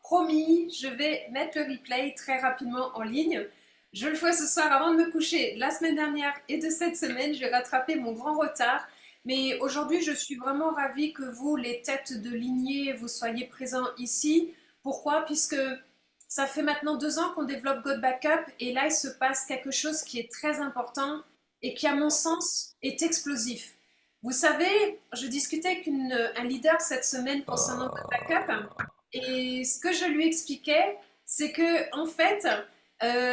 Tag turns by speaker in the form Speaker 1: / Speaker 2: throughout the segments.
Speaker 1: promis, je vais mettre le replay très rapidement en ligne. Je le fais ce soir avant de me coucher. La semaine dernière et de cette semaine, j'ai rattrapé mon grand retard. Mais aujourd'hui, je suis vraiment ravie que vous, les têtes de lignée, vous soyez présents ici. Pourquoi? Puisque ça fait maintenant 2 ans qu'on développe God Backup et là, il se passe quelque chose qui est très important et qui, à mon sens, est explosif. Vous savez, je discutais avec un leader cette semaine concernant God Backup et ce que je lui expliquais, c'est que en fait,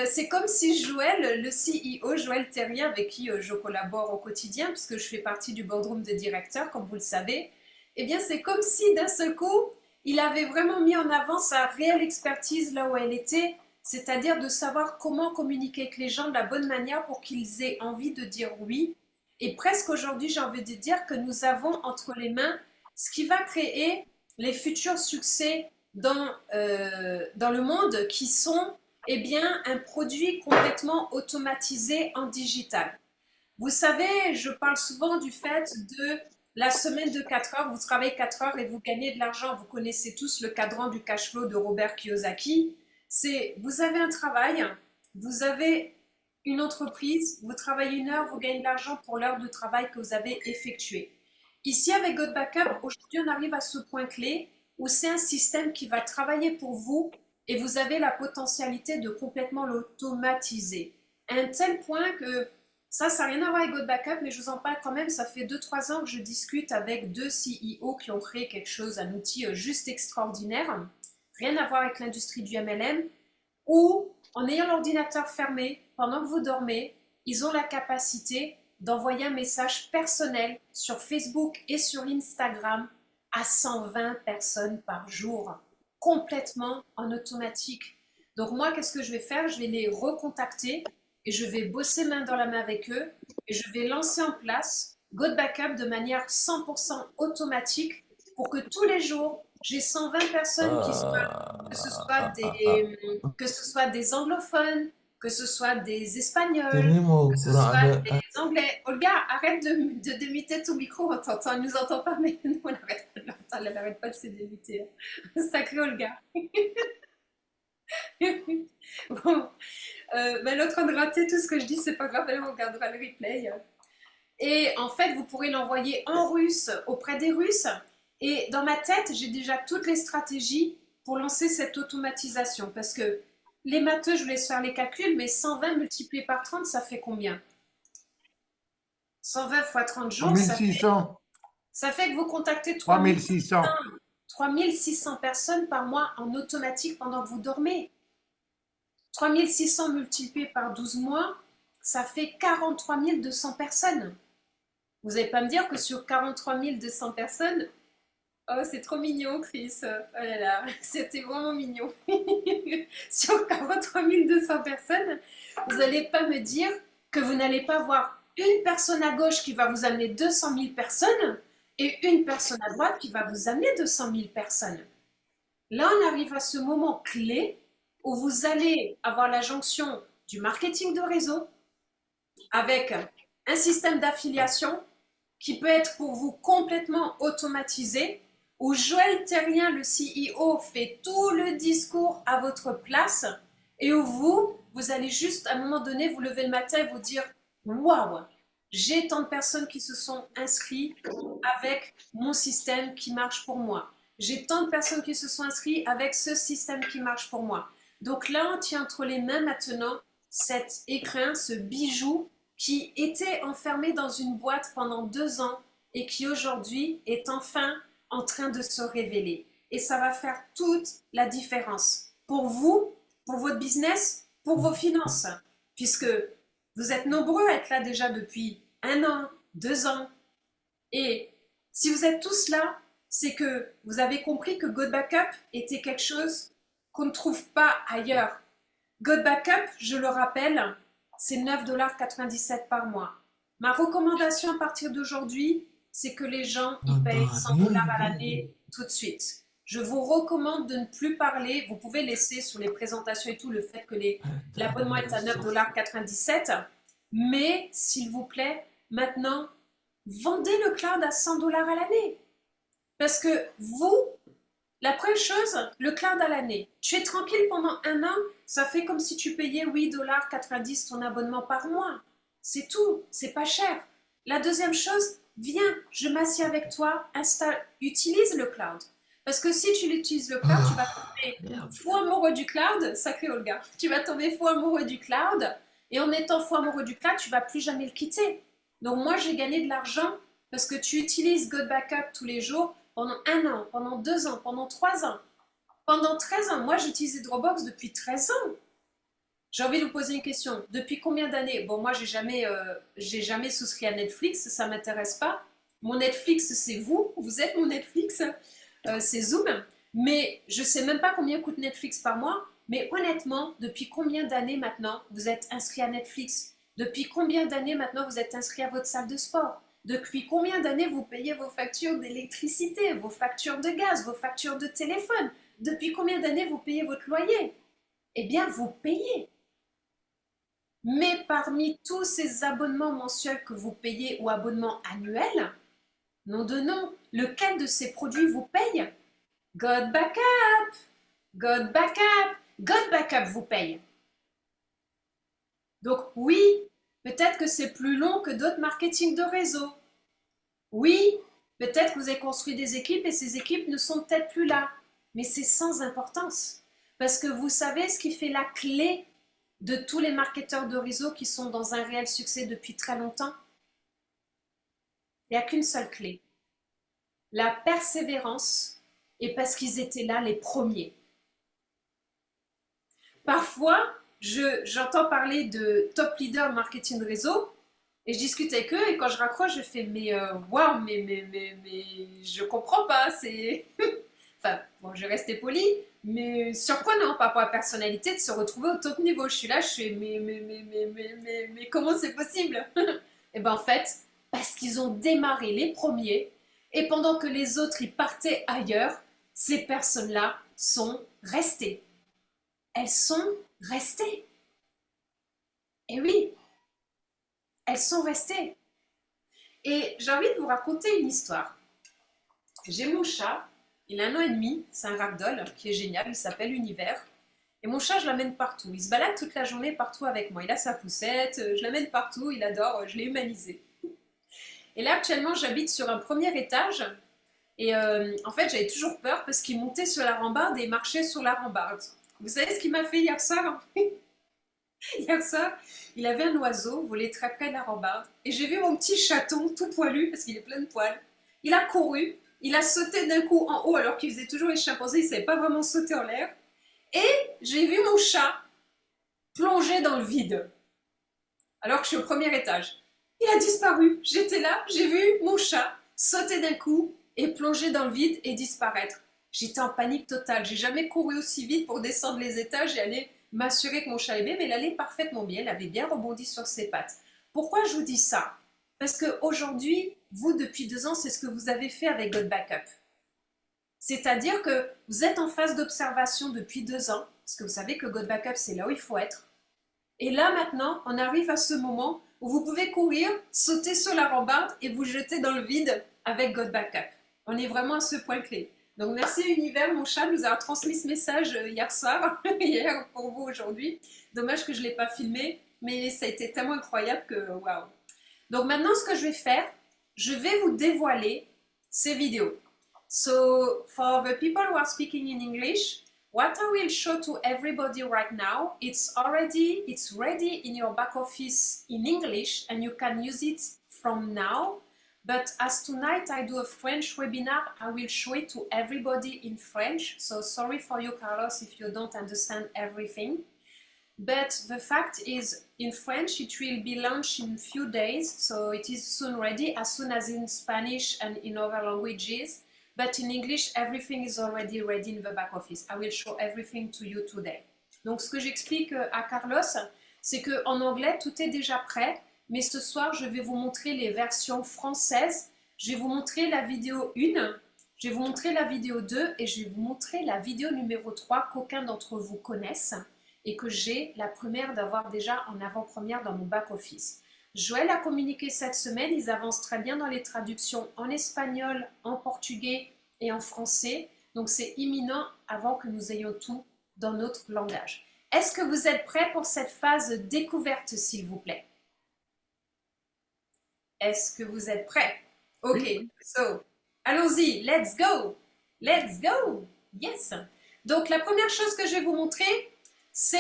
Speaker 1: c'est comme si Joël, le CEO, Joël Terrien, avec qui je collabore au quotidien, puisque je fais partie du boardroom de directeurs, comme vous le savez, eh bien c'est comme si d'un seul coup, il avait vraiment mis en avant sa réelle expertise là où elle était, c'est-à-dire de savoir comment communiquer avec les gens de la bonne manière pour qu'ils aient envie de dire oui. Et presque aujourd'hui, j'ai envie de dire que nous avons entre les mains ce qui va créer les futurs succès dans le monde qui sont eh bien, un produit complètement automatisé en digital. Vous savez, je parle souvent du fait de la semaine de 4 heures, vous travaillez 4 heures et vous gagnez de l'argent. Vous connaissez tous le cadran du cash flow de Robert Kiyosaki. C'est, vous avez un travail, vous avez une entreprise, vous travaillez 1 heure, vous gagnez de l'argent pour l'heure de travail que vous avez effectuée. Ici, avec God Backup, aujourd'hui, on arrive à ce point clé où c'est un système qui va travailler pour vous et vous avez la potentialité de complètement l'automatiser. À un tel point que ça n'a rien à voir avec God Backup, mais je vous en parle quand même. Ça fait 2-3 ans que je discute avec 2 CEO qui ont créé quelque chose, un outil juste extraordinaire, rien à voir avec l'industrie du MLM, où en ayant l'ordinateur fermé, pendant que vous dormez, ils ont la capacité d'envoyer un message personnel sur Facebook et sur Instagram à 120 personnes par jour, complètement en automatique. Donc moi, qu'est-ce que je vais faire? Je vais les recontacter et je vais bosser main dans la main avec eux et je vais lancer en place God Backup de manière 100% automatique pour que tous les jours, j'ai 120 personnes qui soient, que ce soit que ce soit des anglophones, que ce soit des espagnols, que
Speaker 2: Tenemos
Speaker 1: ce
Speaker 2: kurang
Speaker 1: soit
Speaker 2: ada
Speaker 1: des anglais. Olga, arrête de démuter ton micro, on t'entend, elle nous entend pas, mais nous on n'arrête pas de l'entendre, elle n'arrête pas de se démuter. Sacré Olga. Bon, elle est en train de rater tout ce que je dis, c'est pas grave, elle regardera le replay. Et en fait, vous pourrez l'envoyer en russe auprès des Russes. Et dans ma tête, j'ai déjà toutes les stratégies pour lancer cette automatisation. Parce que les matheux, je vous laisse faire les calculs, mais 120 multiplié par 30, ça fait combien? 120 fois 30 jours,
Speaker 2: 3600,
Speaker 1: ça fait que vous contactez
Speaker 2: 3600.
Speaker 1: 3600 personnes par mois en automatique pendant que vous dormez. 3600 multiplié par 12 mois, ça fait 43 200 personnes. Vous n'allez pas me dire que sur 43 200 personnes, oh, c'est trop mignon, Chris. Oh là là, c'était vraiment mignon. Sur 43 200 personnes, vous n'allez pas me dire que vous n'allez pas voir une personne à gauche qui va vous amener 200 000 personnes et une personne à droite qui va vous amener 200 000 personnes. Là, on arrive à ce moment clé où vous allez avoir la jonction du marketing de réseau avec un système d'affiliation qui peut être pour vous complètement automatisé, où Joël Terrien, le CEO, fait tout le discours à votre place et où vous allez juste à un moment donné vous lever le matin et vous dire waouh, j'ai tant de personnes qui se sont inscrites avec mon système qui marche pour moi. J'ai tant de personnes qui se sont inscrites avec ce système qui marche pour moi. Donc là, on tient entre les mains maintenant cet écrin, ce bijou qui était enfermé dans une boîte pendant 2 ans et qui aujourd'hui est enfin en train de se révéler. Et ça va faire toute la différence pour vous, pour votre business, pour vos finances, puisque vous êtes nombreux à être là déjà depuis 1 an, 2 ans. Et si vous êtes tous là, c'est que vous avez compris que God Backup était quelque chose qu'on ne trouve pas ailleurs. God Backup, je le rappelle, c'est 9,97 $ par mois. Ma recommandation à partir d'aujourd'hui, c'est que les gens y payent 100 $ à l'année tout de suite. Je vous recommande de ne plus parler. Vous pouvez laisser sur les présentations et tout le fait que l'abonnement est à 9,97 $. Mais, s'il vous plaît, maintenant, vendez le cloud à 100 $ à l'année. Parce que vous, La première chose, le cloud à l'année. Tu es tranquille pendant un an, ça fait comme si tu payais 8,90 $ ton abonnement par mois. C'est tout, c'est pas cher. La deuxième chose, viens, je m'assieds avec toi, installe, utilise le cloud. Parce que si tu l'utilises le cloud, tu vas tomber
Speaker 2: Merde.
Speaker 1: fou amoureux du cloud, sacré Olga, tu vas tomber fou amoureux du cloud, et en étant fou amoureux du cloud, tu vas plus jamais le quitter. Donc moi, j'ai gagné de l'argent parce que tu utilises GoBackup tous les jours pendant un an, pendant 2 ans, pendant 3 ans, pendant 13 ans. Moi, j'utilise Dropbox depuis 13 ans. J'ai envie de vous poser une question. Depuis combien d'années? Bon, moi, j'ai jamais souscrit à Netflix, ça m'intéresse pas. Mon Netflix, c'est vous. Vous êtes mon Netflix. C'est Zoom. Mais je sais même pas combien coûte Netflix par mois. Mais honnêtement, depuis combien d'années maintenant vous êtes inscrit à Netflix? Depuis combien d'années maintenant vous êtes inscrit à votre salle de sport? Depuis combien d'années vous payez vos factures d'électricité, vos factures de gaz, vos factures de téléphone? Depuis combien d'années vous payez votre loyer? Eh bien, vous payez. Mais parmi tous ces abonnements mensuels que vous payez ou abonnements annuels, nom de nom, lequel de ces produits vous paye? God Backup, God Backup, God Backup vous paye. Donc oui, peut-être que c'est plus long que d'autres marketing de réseau. Oui, peut-être que vous avez construit des équipes et ces équipes ne sont peut-être plus là. Mais c'est sans importance. Parce que vous savez ce qui fait la clé de tous les marketeurs de réseau qui sont dans un réel succès depuis très longtemps? Il n'y a qu'une seule clé. La persévérance, et parce qu'ils étaient là les premiers. Parfois, j'entends parler de top leader marketing de réseau et je discute avec eux et quand je raccroche, je fais mais waouh, mais je comprends pas, c'est enfin bon, je vais rester poli, mais surprenant par rapport à la personnalité de se retrouver au top niveau. Je suis là, je fais mais comment c'est possible? Et ben en fait, parce qu'ils ont démarré les premiers et pendant que les autres y partaient ailleurs, ces personnes-là sont restées. Elles sont restées. Et oui, elles sont restées. Et j'ai envie de vous raconter une histoire. J'ai mon chat, il a 1 an et demi, c'est un ragdoll qui est génial, il s'appelle Univers. Et mon chat, je l'amène partout. Il se balade toute la journée partout avec moi. Il a sa poussette, je l'amène partout, il adore, je l'ai humanisé. Et là, actuellement, j'habite sur un premier étage. Et en fait, j'avais toujours peur parce qu'il montait sur la rambarde et marchait sur la rambarde. Vous savez ce qu'il m'a fait hier soir? Hier soir, il avait un oiseau volé très près de la rambarde. Et j'ai vu mon petit chaton tout poilu, parce qu'il est plein de poils. Il a couru, il a sauté d'un coup en haut alors qu'il faisait toujours les chimpanzés, il ne savait pas vraiment sauter en l'air. Et j'ai vu mon chat plonger dans le vide, alors que je suis au premier étage. Il a disparu. J'étais là, j'ai vu mon chat sauter d'un coup et plonger dans le vide et disparaître. J'étais en panique totale. J'ai jamais couru aussi vite pour descendre les étages et aller m'assurer que mon chat est bien, mais elle allait parfaitement bien. Elle avait bien rebondi sur ses pattes. Pourquoi je vous dis ça? Parce qu'aujourd'hui, vous, depuis 2 ans, c'est ce que vous avez fait avec God Backup. C'est-à-dire que vous êtes en phase d'observation depuis 2 ans, parce que vous savez que God Backup, c'est là où il faut être. Et là, maintenant, on arrive à ce moment où vous pouvez courir, sauter sur la rambarde et vous jeter dans le vide avec God Backup. On est vraiment à ce point clé. Donc merci Univers, mon chat nous a transmis ce message hier soir, hier pour vous aujourd'hui. Dommage que je ne l'ai pas filmé, mais ça a été tellement incroyable que waouh. Donc maintenant, ce que je vais faire, je vais vous dévoiler ces vidéos. So, for the people who are speaking in English, what I will show to everybody right now, it's ready in your back office in English and you can use it from now. But as tonight I do a French webinar, I will show it to everybody in French. So sorry for you, Carlos, if you don't understand everything. But the fact is, in French, it will be launched in a few days. So it is soon ready, as soon as in Spanish and in other languages. But in English, everything is already ready in the back office. I will show everything to you today. Donc, ce que j'explique à Carlos, c'est qu'en anglais, tout est déjà prêt. Mais ce soir, je vais vous montrer les versions françaises. Je vais vous montrer la vidéo 1, je vais vous montrer la vidéo 2 et je vais vous montrer la vidéo numéro 3 qu'aucun d'entre vous connaisse et que j'ai la première d'avoir déjà en avant-première dans mon back-office. Joël a communiqué cette semaine, ils avancent très bien dans les traductions en espagnol, en portugais et en français. Donc c'est imminent avant que nous ayons tout dans notre langage. Est-ce que vous êtes prêts pour cette phase de découverte, s'il vous plaît? Est-ce que vous êtes prêts? Ok, so, allons-y, let's go! Let's go! Yes! Donc la première chose que je vais vous montrer, c'est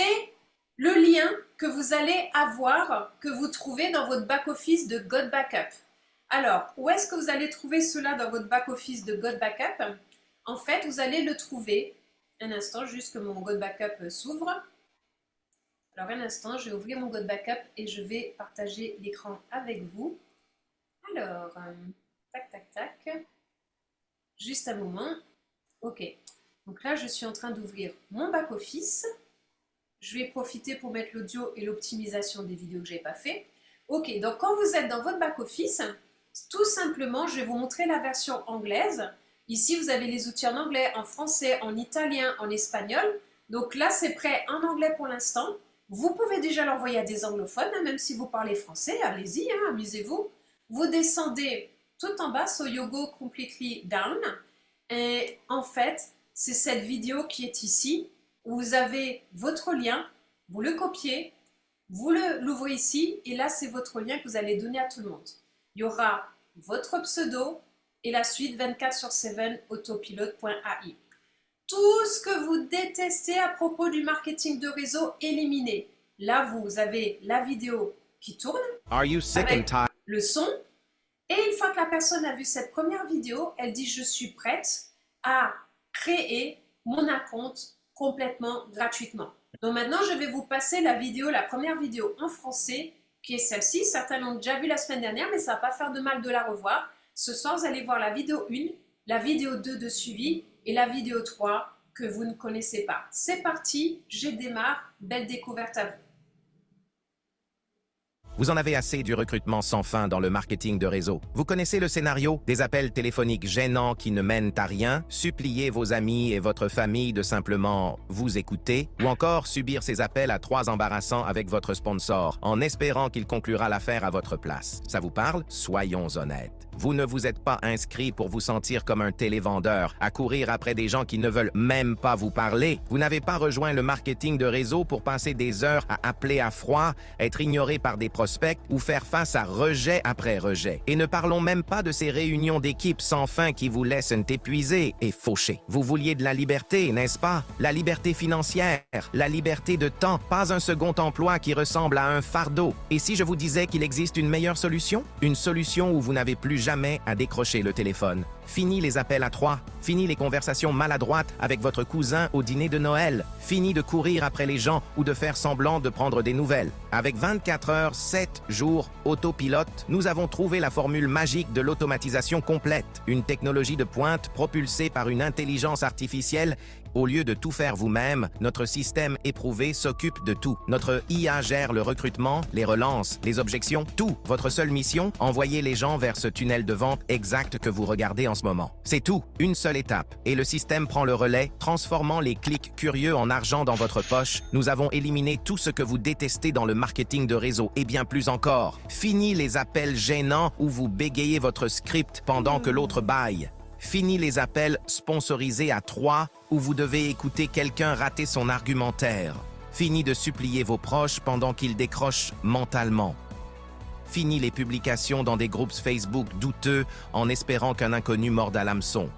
Speaker 1: le lien que vous allez avoir, que vous trouvez dans votre back-office de GodBackup. Alors, où est-ce que vous allez trouver cela dans votre back-office de GodBackup? En fait, vous allez le trouver, un instant, juste que mon GodBackup s'ouvre. Alors, un instant, je vais ouvrir mon GodBackup et je vais partager l'écran avec vous. Alors, tac, tac, tac. Juste un moment. Ok. Donc là, je suis en train d'ouvrir mon back-office. Je vais profiter pour mettre l'audio et l'optimisation des vidéos que je n'ai pas fait. Ok, donc quand vous êtes dans votre back-office, tout simplement, je vais vous montrer la version anglaise. Ici, vous avez les outils en anglais, en français, en italien, en espagnol. Donc là, c'est prêt en anglais pour l'instant. Vous pouvez déjà l'envoyer à des anglophones, même si vous parlez français. Allez-y, amusez-vous. Vous descendez tout en bas, so you go completely down. Et en fait, c'est cette vidéo qui est ici, où vous avez votre lien, vous le copiez, vous l'ouvrez ici, et là, c'est votre lien que vous allez donner à tout le monde. Il y aura votre pseudo et la suite 24/7 autopilote.ai. Tout ce que vous détestez à propos du marketing de réseau, éliminé. Là, vous avez la vidéo qui tourne avec le son. Et une fois que la personne a vu cette première vidéo, elle dit « Je suis prête à créer mon compte complètement gratuitement ». Donc maintenant, je vais vous passer la vidéo, la première vidéo en français, qui est celle-ci. Certains l'ont déjà vue la semaine dernière, mais ça ne va pas faire de mal de la revoir. Ce soir, vous allez voir la vidéo 1, la vidéo 2 de suivi et la vidéo 3 que vous ne connaissez pas. C'est parti, je démarre. Belle découverte à vous.
Speaker 2: Vous en avez assez du recrutement sans fin dans le marketing de réseau. Vous connaissez le scénario? Des appels téléphoniques gênants qui ne mènent à rien, supplier vos amis et votre famille de simplement vous écouter, ou encore subir ces appels à 3 embarrassants avec votre sponsor, en espérant qu'il conclura l'affaire à votre place. Ça vous parle? Soyons honnêtes. Vous ne vous êtes pas inscrit pour vous sentir comme un télévendeur, à courir après des gens qui ne veulent même pas vous parler. Vous n'avez pas rejoint le marketing de réseau pour passer des heures à appeler à froid, être ignoré par des prospects ou faire face à rejet après rejet. Et ne parlons même pas de ces réunions d'équipe sans fin qui vous laissent épuisés et fauchés. Vous vouliez de la liberté, n'est-ce pas? La liberté financière, la liberté de temps, pas un second emploi qui ressemble à un fardeau. Et si je vous disais qu'il existe une meilleure solution? Une solution où vous n'avez plus jamais à décrocher le téléphone. Fini les appels à 3, fini les conversations maladroites avec votre cousin au dîner de Noël, fini de courir après les gens ou de faire semblant de prendre des nouvelles. Avec 24 heures, 7 jours, autopilote, nous avons trouvé la formule magique de l'automatisation complète, une technologie de pointe propulsée par une intelligence artificielle. Au lieu de tout faire vous-même, notre système éprouvé s'occupe de tout. Notre IA gère le recrutement, les relances, les objections, tout. Votre seule mission, envoyer les gens vers ce tunnel de vente exact que vous regardez en ce moment. C'est tout, une seule étape. Et le système prend le relais, transformant les clics curieux en argent dans votre poche. Nous avons éliminé tout ce que vous détestez dans le marketing de réseau et bien plus encore. Fini les appels gênants où vous bégayez votre script pendant que l'autre baille. Fini les appels sponsorisés à 3 où vous devez écouter quelqu'un rater son argumentaire. Fini de supplier vos proches pendant qu'ils décrochent mentalement. Fini les publications dans des groupes Facebook douteux en espérant qu'un inconnu morde à l'hameçon.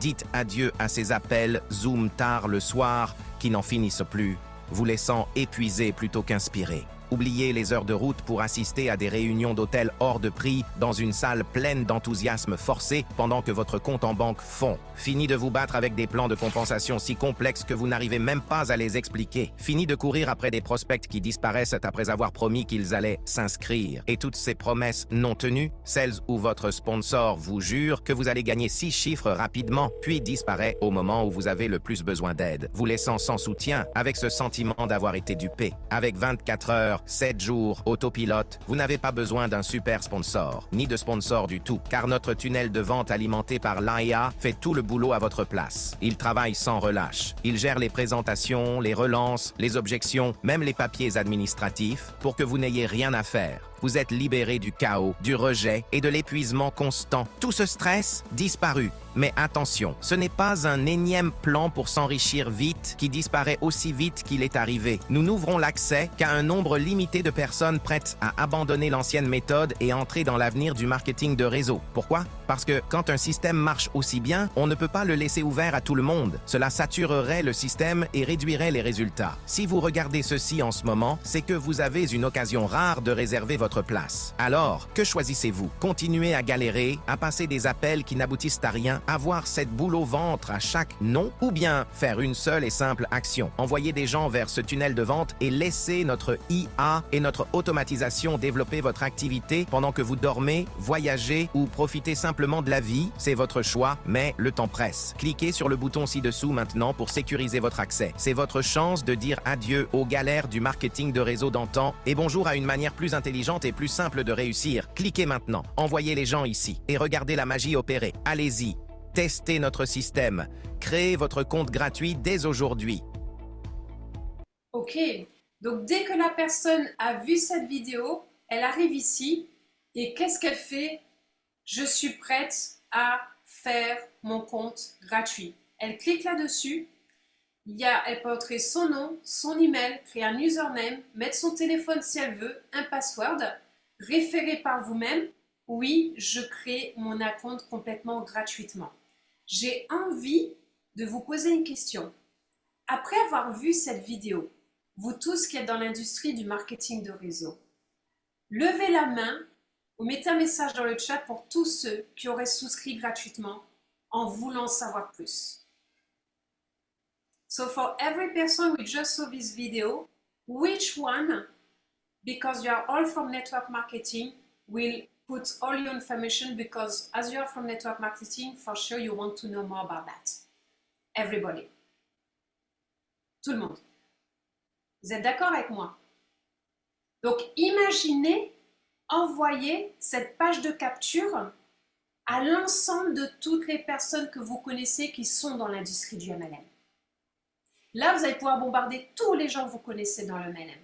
Speaker 2: Dites adieu à ces appels Zoom tard le soir qui n'en finissent plus, vous laissant épuisé plutôt qu'inspiré. Oubliez les heures de route pour assister à des réunions d'hôtel hors de prix dans une salle pleine d'enthousiasme forcé pendant que votre compte en banque fond. Fini de vous battre avec des plans de compensation si complexes que vous n'arrivez même pas à les expliquer. Fini de courir après des prospects qui disparaissent après avoir promis qu'ils allaient s'inscrire. Et toutes ces promesses non tenues, celles où votre sponsor vous jure que vous allez gagner 6 chiffres rapidement, puis disparaît au moment où vous avez le plus besoin d'aide, vous laissant sans soutien avec ce sentiment d'avoir été dupé. Avec 24 heures, 7 jours, autopilote, vous n'avez pas besoin d'un super sponsor, ni de sponsor du tout, car notre tunnel de vente alimenté par l'IA fait tout le boulot à votre place. Il travaille sans relâche. Il gère les présentations, les relances, les objections, même les papiers administratifs, pour que vous n'ayez rien à faire. Vous êtes libéré du chaos, du rejet et de l'épuisement constant. Tout ce stress disparu. Mais attention, ce n'est pas un énième plan pour s'enrichir vite qui disparaît aussi vite qu'il est arrivé. Nous n'ouvrons l'accès qu'à un nombre limité de personnes prêtes à abandonner l'ancienne méthode et entrer dans l'avenir du marketing de réseau. Pourquoi? Parce que quand un système marche aussi bien, on ne peut pas le laisser ouvert à tout le monde. Cela saturerait le système et réduirait les résultats. Si vous regardez ceci en ce moment, c'est que vous avez une occasion rare de réserver votre place. Alors, que choisissez-vous? Continuer à galérer, à passer des appels qui n'aboutissent à rien, avoir cette boule au ventre à chaque non, ou bien faire une seule et simple action, envoyer des gens vers ce tunnel de vente et laisser notre IA et notre automatisation développer votre activité pendant que vous dormez, voyagez ou profitez simplement de la vie? C'est votre choix, mais le temps presse. Cliquez sur le bouton ci-dessous maintenant pour sécuriser votre accès. C'est votre chance de dire adieu aux galères du marketing de réseau d'antan et bonjour à une manière plus intelligente et plus simple de réussir. Cliquez maintenant, envoyez les gens ici et regardez la magie opérer. Allez-y. Testez notre système. Créez votre compte gratuit dès aujourd'hui.
Speaker 1: Ok, donc dès que la personne a vu cette vidéo, elle arrive ici et qu'est-ce qu'elle fait? Je suis prête à faire mon compte gratuit. Elle clique là-dessus. Elle peut entrer son nom, son email, créer un username, mettre son téléphone si elle veut, un password, référer par vous-même. Oui, je crée mon compte complètement gratuitement. J'ai envie de vous poser une question. Après avoir vu cette vidéo, vous tous qui êtes dans l'industrie du marketing de réseau, levez la main ou mettez un message dans le chat pour tous ceux qui auraient souscrit gratuitement en voulant savoir plus. So for every person who just saw this video, which one, because you are all from network marketing, will put all your information, because as you are from network marketing, for sure you want to know more about that. Everybody. Tout le monde. Vous êtes d'accord avec moi? Donc imaginez envoyer cette page de capture à l'ensemble de toutes les personnes que vous connaissez qui sont dans l'industrie du MLM. Là, vous allez pouvoir bombarder tous les gens que vous connaissez dans le MLM.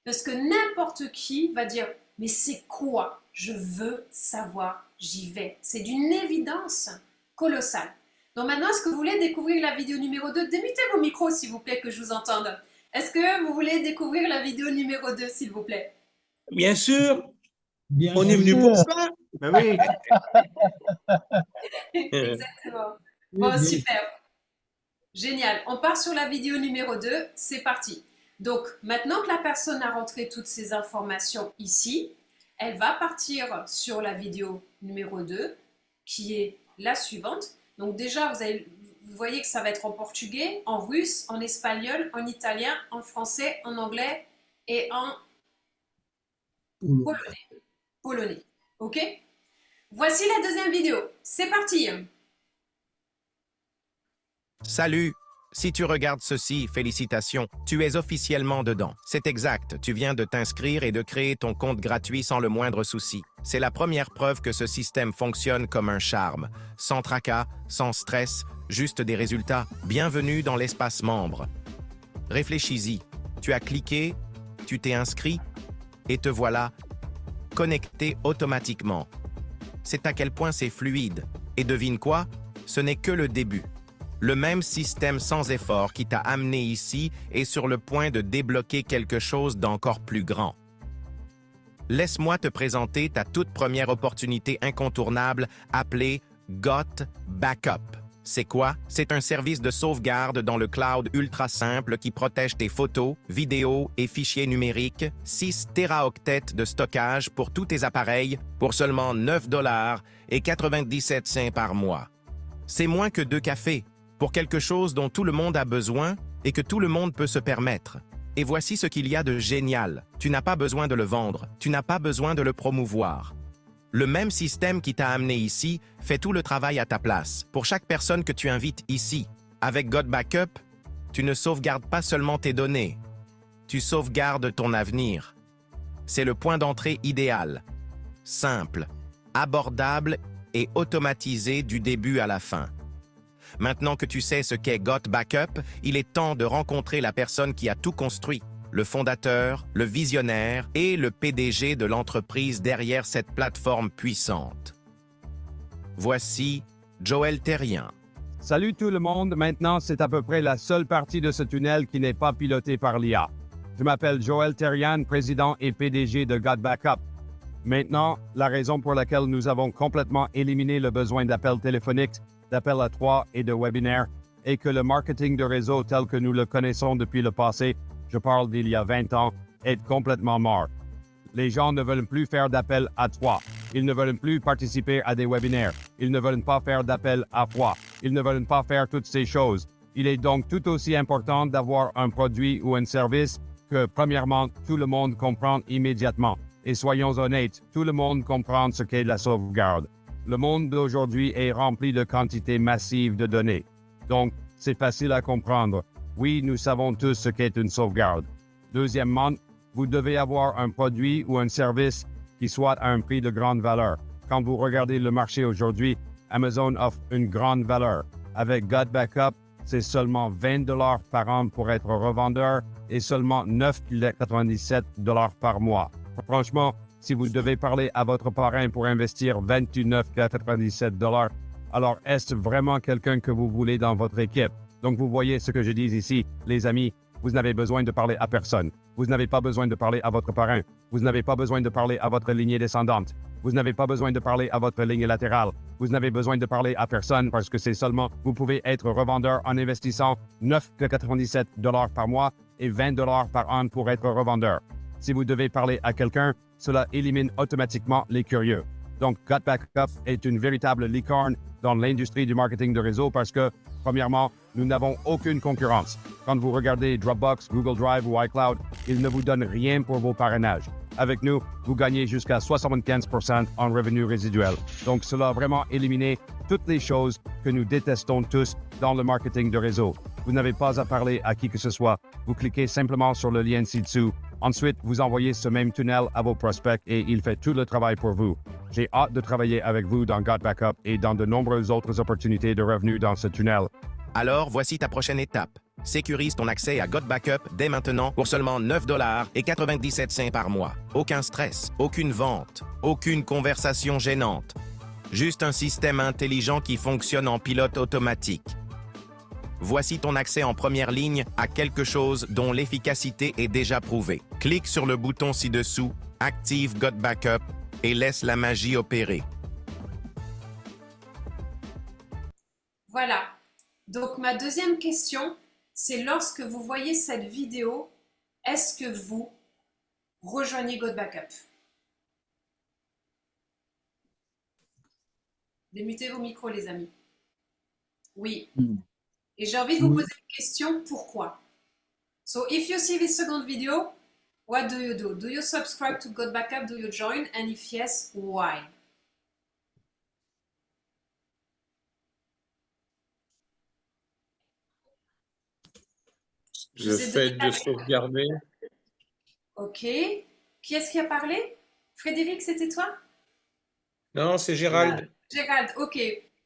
Speaker 1: Parce que n'importe qui va dire « Mais c'est quoi? Je veux savoir, j'y vais. » C'est d'une évidence colossale. Donc maintenant, est-ce que vous voulez découvrir la vidéo numéro 2? Démutez vos micros, s'il vous plaît, que je vous entende. Est-ce que vous voulez découvrir la vidéo numéro 2, s'il vous plaît?
Speaker 3: Bien sûr,
Speaker 4: Bien
Speaker 3: on est venu pour
Speaker 4: sûr.
Speaker 3: ça. Ben oui.
Speaker 1: Exactement. Bon, super. Génial. On part sur la vidéo numéro 2. C'est parti. Donc, maintenant que la personne a rentré toutes ces informations ici, elle va partir sur la vidéo numéro 2, qui est la suivante. Donc déjà, vous voyez que ça va être en portugais, en russe, en espagnol, en italien, en français, en anglais et en polonais. Ok? Voici la deuxième vidéo. C'est parti!
Speaker 2: Salut! Si tu regardes ceci, félicitations, tu es officiellement dedans. C'est exact, tu viens de t'inscrire et de créer ton compte gratuit sans le moindre souci. C'est la première preuve que ce système fonctionne comme un charme. Sans tracas, sans stress, juste des résultats. Bienvenue dans l'espace membre. Réfléchis-y. Tu as cliqué, tu t'es inscrit, et te voilà connecté automatiquement. C'est à quel point c'est fluide. Et devine quoi? Ce n'est que le début. Le même système sans effort qui t'a amené ici est sur le point de débloquer quelque chose d'encore plus grand. Laisse-moi te présenter ta toute première opportunité incontournable appelée Got Backup. C'est quoi? C'est un service de sauvegarde dans le cloud ultra simple qui protège tes photos, vidéos et fichiers numériques, 6 téraoctets de stockage pour tous tes appareils pour seulement 9,97 $ par mois. C'est moins que 2 cafés pour quelque chose dont tout le monde a besoin et que tout le monde peut se permettre. Et voici ce qu'il y a de génial. Tu n'as pas besoin de le vendre, tu n'as pas besoin de le promouvoir. Le même système qui t'a amené ici fait tout le travail à ta place. Pour chaque personne que tu invites ici, avec Got Backup, tu ne sauvegardes pas seulement tes données, tu sauvegardes ton avenir. C'est le point d'entrée idéal, simple, abordable et automatisé du début à la fin. Maintenant que tu sais ce qu'est Got Backup, il est temps de rencontrer la personne qui a tout construit. le fondateur, le visionnaire et le PDG de l'entreprise derrière cette plateforme puissante. Voici Joël Terrien.
Speaker 4: Salut tout le monde, maintenant c'est à peu près la seule partie de ce tunnel qui n'est pas pilotée par l'IA. Je m'appelle Joël Terrien, président et PDG de Got Backup. Maintenant, la raison pour laquelle nous avons complètement éliminé le besoin d'appels téléphoniques, d'appels à trois et de webinaires est que le marketing de réseau tel que nous le connaissons depuis le passé, je parle d'il y a 20 ans, est complètement mort. Les gens ne veulent plus faire d'appels à trois. Ils ne veulent plus participer à des webinaires. Ils ne veulent pas faire d'appels à froid. Ils ne veulent pas faire toutes ces choses. Il est donc tout aussi important d'avoir un produit ou un service que, premièrement, tout le monde comprend immédiatement. Et soyons honnêtes, tout le monde comprend ce qu'est la sauvegarde. Le monde d'aujourd'hui est rempli de quantités massives de données. Donc, c'est facile à comprendre. Oui, nous savons tous ce qu'est une sauvegarde. Deuxièmement, vous devez avoir un produit ou un service qui soit à un prix de grande valeur. Quand vous regardez le marché aujourd'hui, Amazon offre une grande valeur. Avec Got Backup, c'est seulement 20 $ par an pour être revendeur et seulement 9,97 $ par mois. Franchement, si vous devez parler à votre parrain pour investir 29,97 $, alors est-ce vraiment quelqu'un que vous voulez dans votre équipe? Donc vous voyez ce que je dis ici, les amis, vous n'avez besoin de parler à personne. Vous n'avez pas besoin de parler à votre parrain. Vous n'avez pas besoin de parler à votre lignée descendante. Vous n'avez pas besoin de parler à votre ligne latérale. Vous n'avez besoin de parler à personne parce que c'est seulement, vous pouvez être revendeur en investissant 9,97 $ par mois et 20 $ par an pour être revendeur. Si vous devez parler à quelqu'un, cela élimine automatiquement les curieux. Donc, Got Backup est une véritable licorne dans l'industrie du marketing de réseau parce que, premièrement, nous n'avons aucune concurrence. Quand vous regardez Dropbox, Google Drive ou iCloud, ils ne vous donnent rien pour vos parrainages. Avec nous, vous gagnez jusqu'à 75% en revenus résiduels. Donc, cela a vraiment éliminé toutes les choses que nous détestons tous dans le marketing de réseau. Vous n'avez pas à parler à qui que ce soit. Vous cliquez simplement sur le lien ci-dessous. Ensuite, vous envoyez ce même tunnel à vos prospects et il fait tout le travail pour vous. J'ai hâte de travailler avec vous dans Got Backup et dans de nombreuses autres opportunités de revenus dans ce tunnel.
Speaker 2: Alors, voici ta prochaine étape. Sécurise ton accès à Got Backup dès maintenant pour seulement 9 $ et 97 cents par mois. Aucun stress, aucune vente, aucune conversation gênante. Juste un système intelligent qui fonctionne en pilote automatique. Voici ton accès en première ligne à quelque chose dont l'efficacité est déjà prouvée. Clique sur le bouton ci-dessous, active Got Backup et laisse la magie opérer.
Speaker 1: Voilà. Donc, ma deuxième question, c'est lorsque vous voyez cette vidéo, est-ce que vous rejoignez Got Backup? Démutez vos micros, les amis. Oui. Et j'ai envie de vous poser une question, pourquoi? So, if you see this second video, what do you do? Do you subscribe to Got Backup? Do you join? And if yes, why?
Speaker 3: Le fait de sauvegarder.
Speaker 1: Ok. Qui est-ce qui a parlé? Frédéric, c'était toi?
Speaker 3: Non, c'est Gérald.
Speaker 1: Gérald, ok.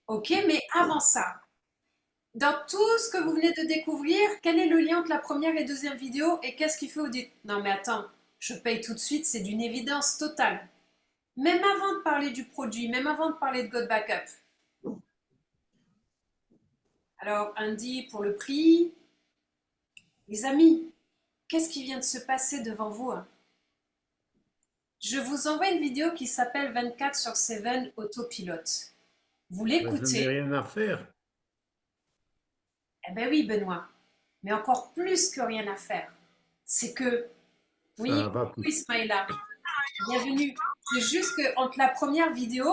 Speaker 1: Ok, mais avant ça, dans tout ce que vous venez de découvrir, quel est le lien entre la première et deuxième vidéo et qu'est-ce qui fait vous dites non mais attends, je paye tout de suite, c'est d'une évidence totale. Même avant de parler du produit, même avant de parler de Got Backup. Alors, Andy pour le prix. Les amis, qu'est-ce qui vient de se passer devant vous? Je vous envoie une vidéo qui s'appelle 24/7 autopilote. Vous l'écoutez.
Speaker 5: Je n'ai rien à faire.
Speaker 1: Eh ben oui, Benoît, mais encore plus que rien à faire. C'est que, oui, oui, Smaïla, bienvenue. C'est juste qu'entre la première vidéo,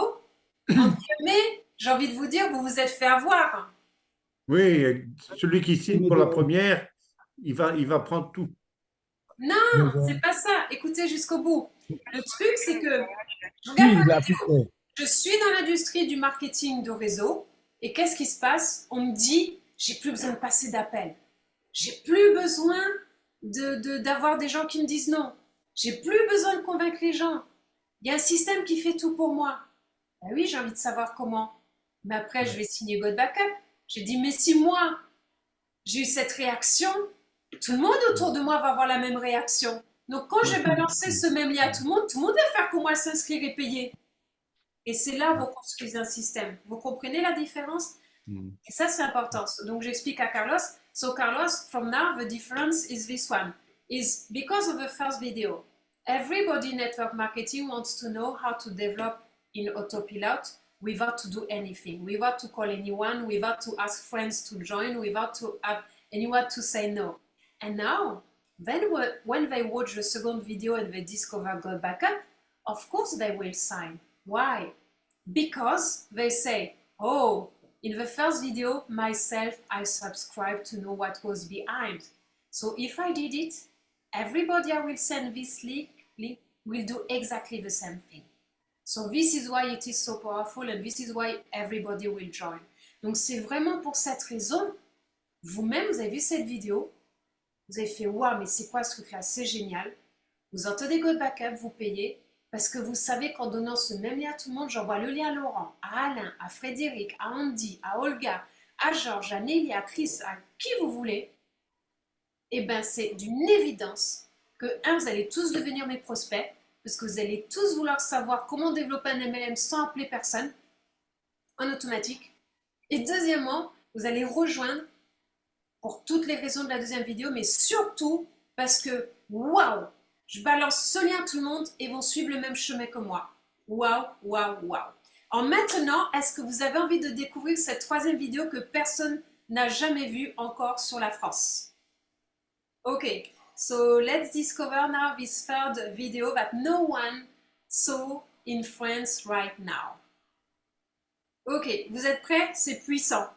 Speaker 1: entre guillemets, j'ai envie de vous dire, vous vous êtes fait avoir.
Speaker 5: Oui, celui qui signe pour la première, il va prendre tout.
Speaker 1: Non, c'est pas ça. Écoutez jusqu'au bout. Le truc, c'est que je suis dans l'industrie du marketing de réseau et qu'est-ce qui se passe? On me dit, j'ai plus besoin de passer d'appels. J'ai plus besoin d'avoir des gens qui me disent non. J'ai plus besoin de convaincre les gens. Il y a un système qui fait tout pour moi. Ben oui, j'ai envie de savoir comment. Mais après, je vais signer Got Backup. J'ai dit, mais si moi, j'ai eu cette réaction, tout le monde autour de moi va avoir la même réaction. Donc, quand je vais balancer ce même lien à tout le monde va faire comme moi s'inscrire et payer. Et c'est là que vous construisez un système. Vous comprenez la différence? Et ça, c'est important. Donc, j'explique à Carlos. So, Carlos, from now, the difference is this one. Is because of the first video, everybody in network marketing wants to know how to develop in autopilot without to do anything, without to call anyone, without to ask friends to join, without to have anyone to say no. And now, then when they watch the second video and they discover God Backup, of course they will sign. Why? Because they say, oh, in the first video, myself, I subscribed to know what was behind. So if I did it, everybody I will send this link will do exactly the same thing. So this is why it is so powerful and this is why everybody will join. Donc c'est vraiment pour cette raison, vous-même, vous avez vu cette vidéo, vous avez fait « Waouh, mais c'est quoi ce truc-là? C'est génial !» Vous entendez God Backup, vous payez, parce que vous savez qu'en donnant ce même lien à tout le monde, j'envoie le lien à Laurent, à Alain, à Frédéric, à Andy, à Olga, à Georges, à Nelly, à Chris, à qui vous voulez, et bien c'est d'une évidence que, vous allez tous devenir mes prospects, parce que vous allez tous vouloir savoir comment développer un MLM sans appeler personne, en automatique. Et deuxièmement, vous allez rejoindre, pour toutes les raisons de la deuxième vidéo, mais surtout parce que, waouh, je balance ce lien à tout le monde et vont suivre le même chemin que moi. Waouh, waouh, waouh. Alors maintenant, est-ce que vous avez envie de découvrir cette troisième vidéo que personne n'a jamais vue encore sur la France? Ok, so let's discover now this third video that no one saw in France right now. Ok, vous êtes prêts? C'est puissant.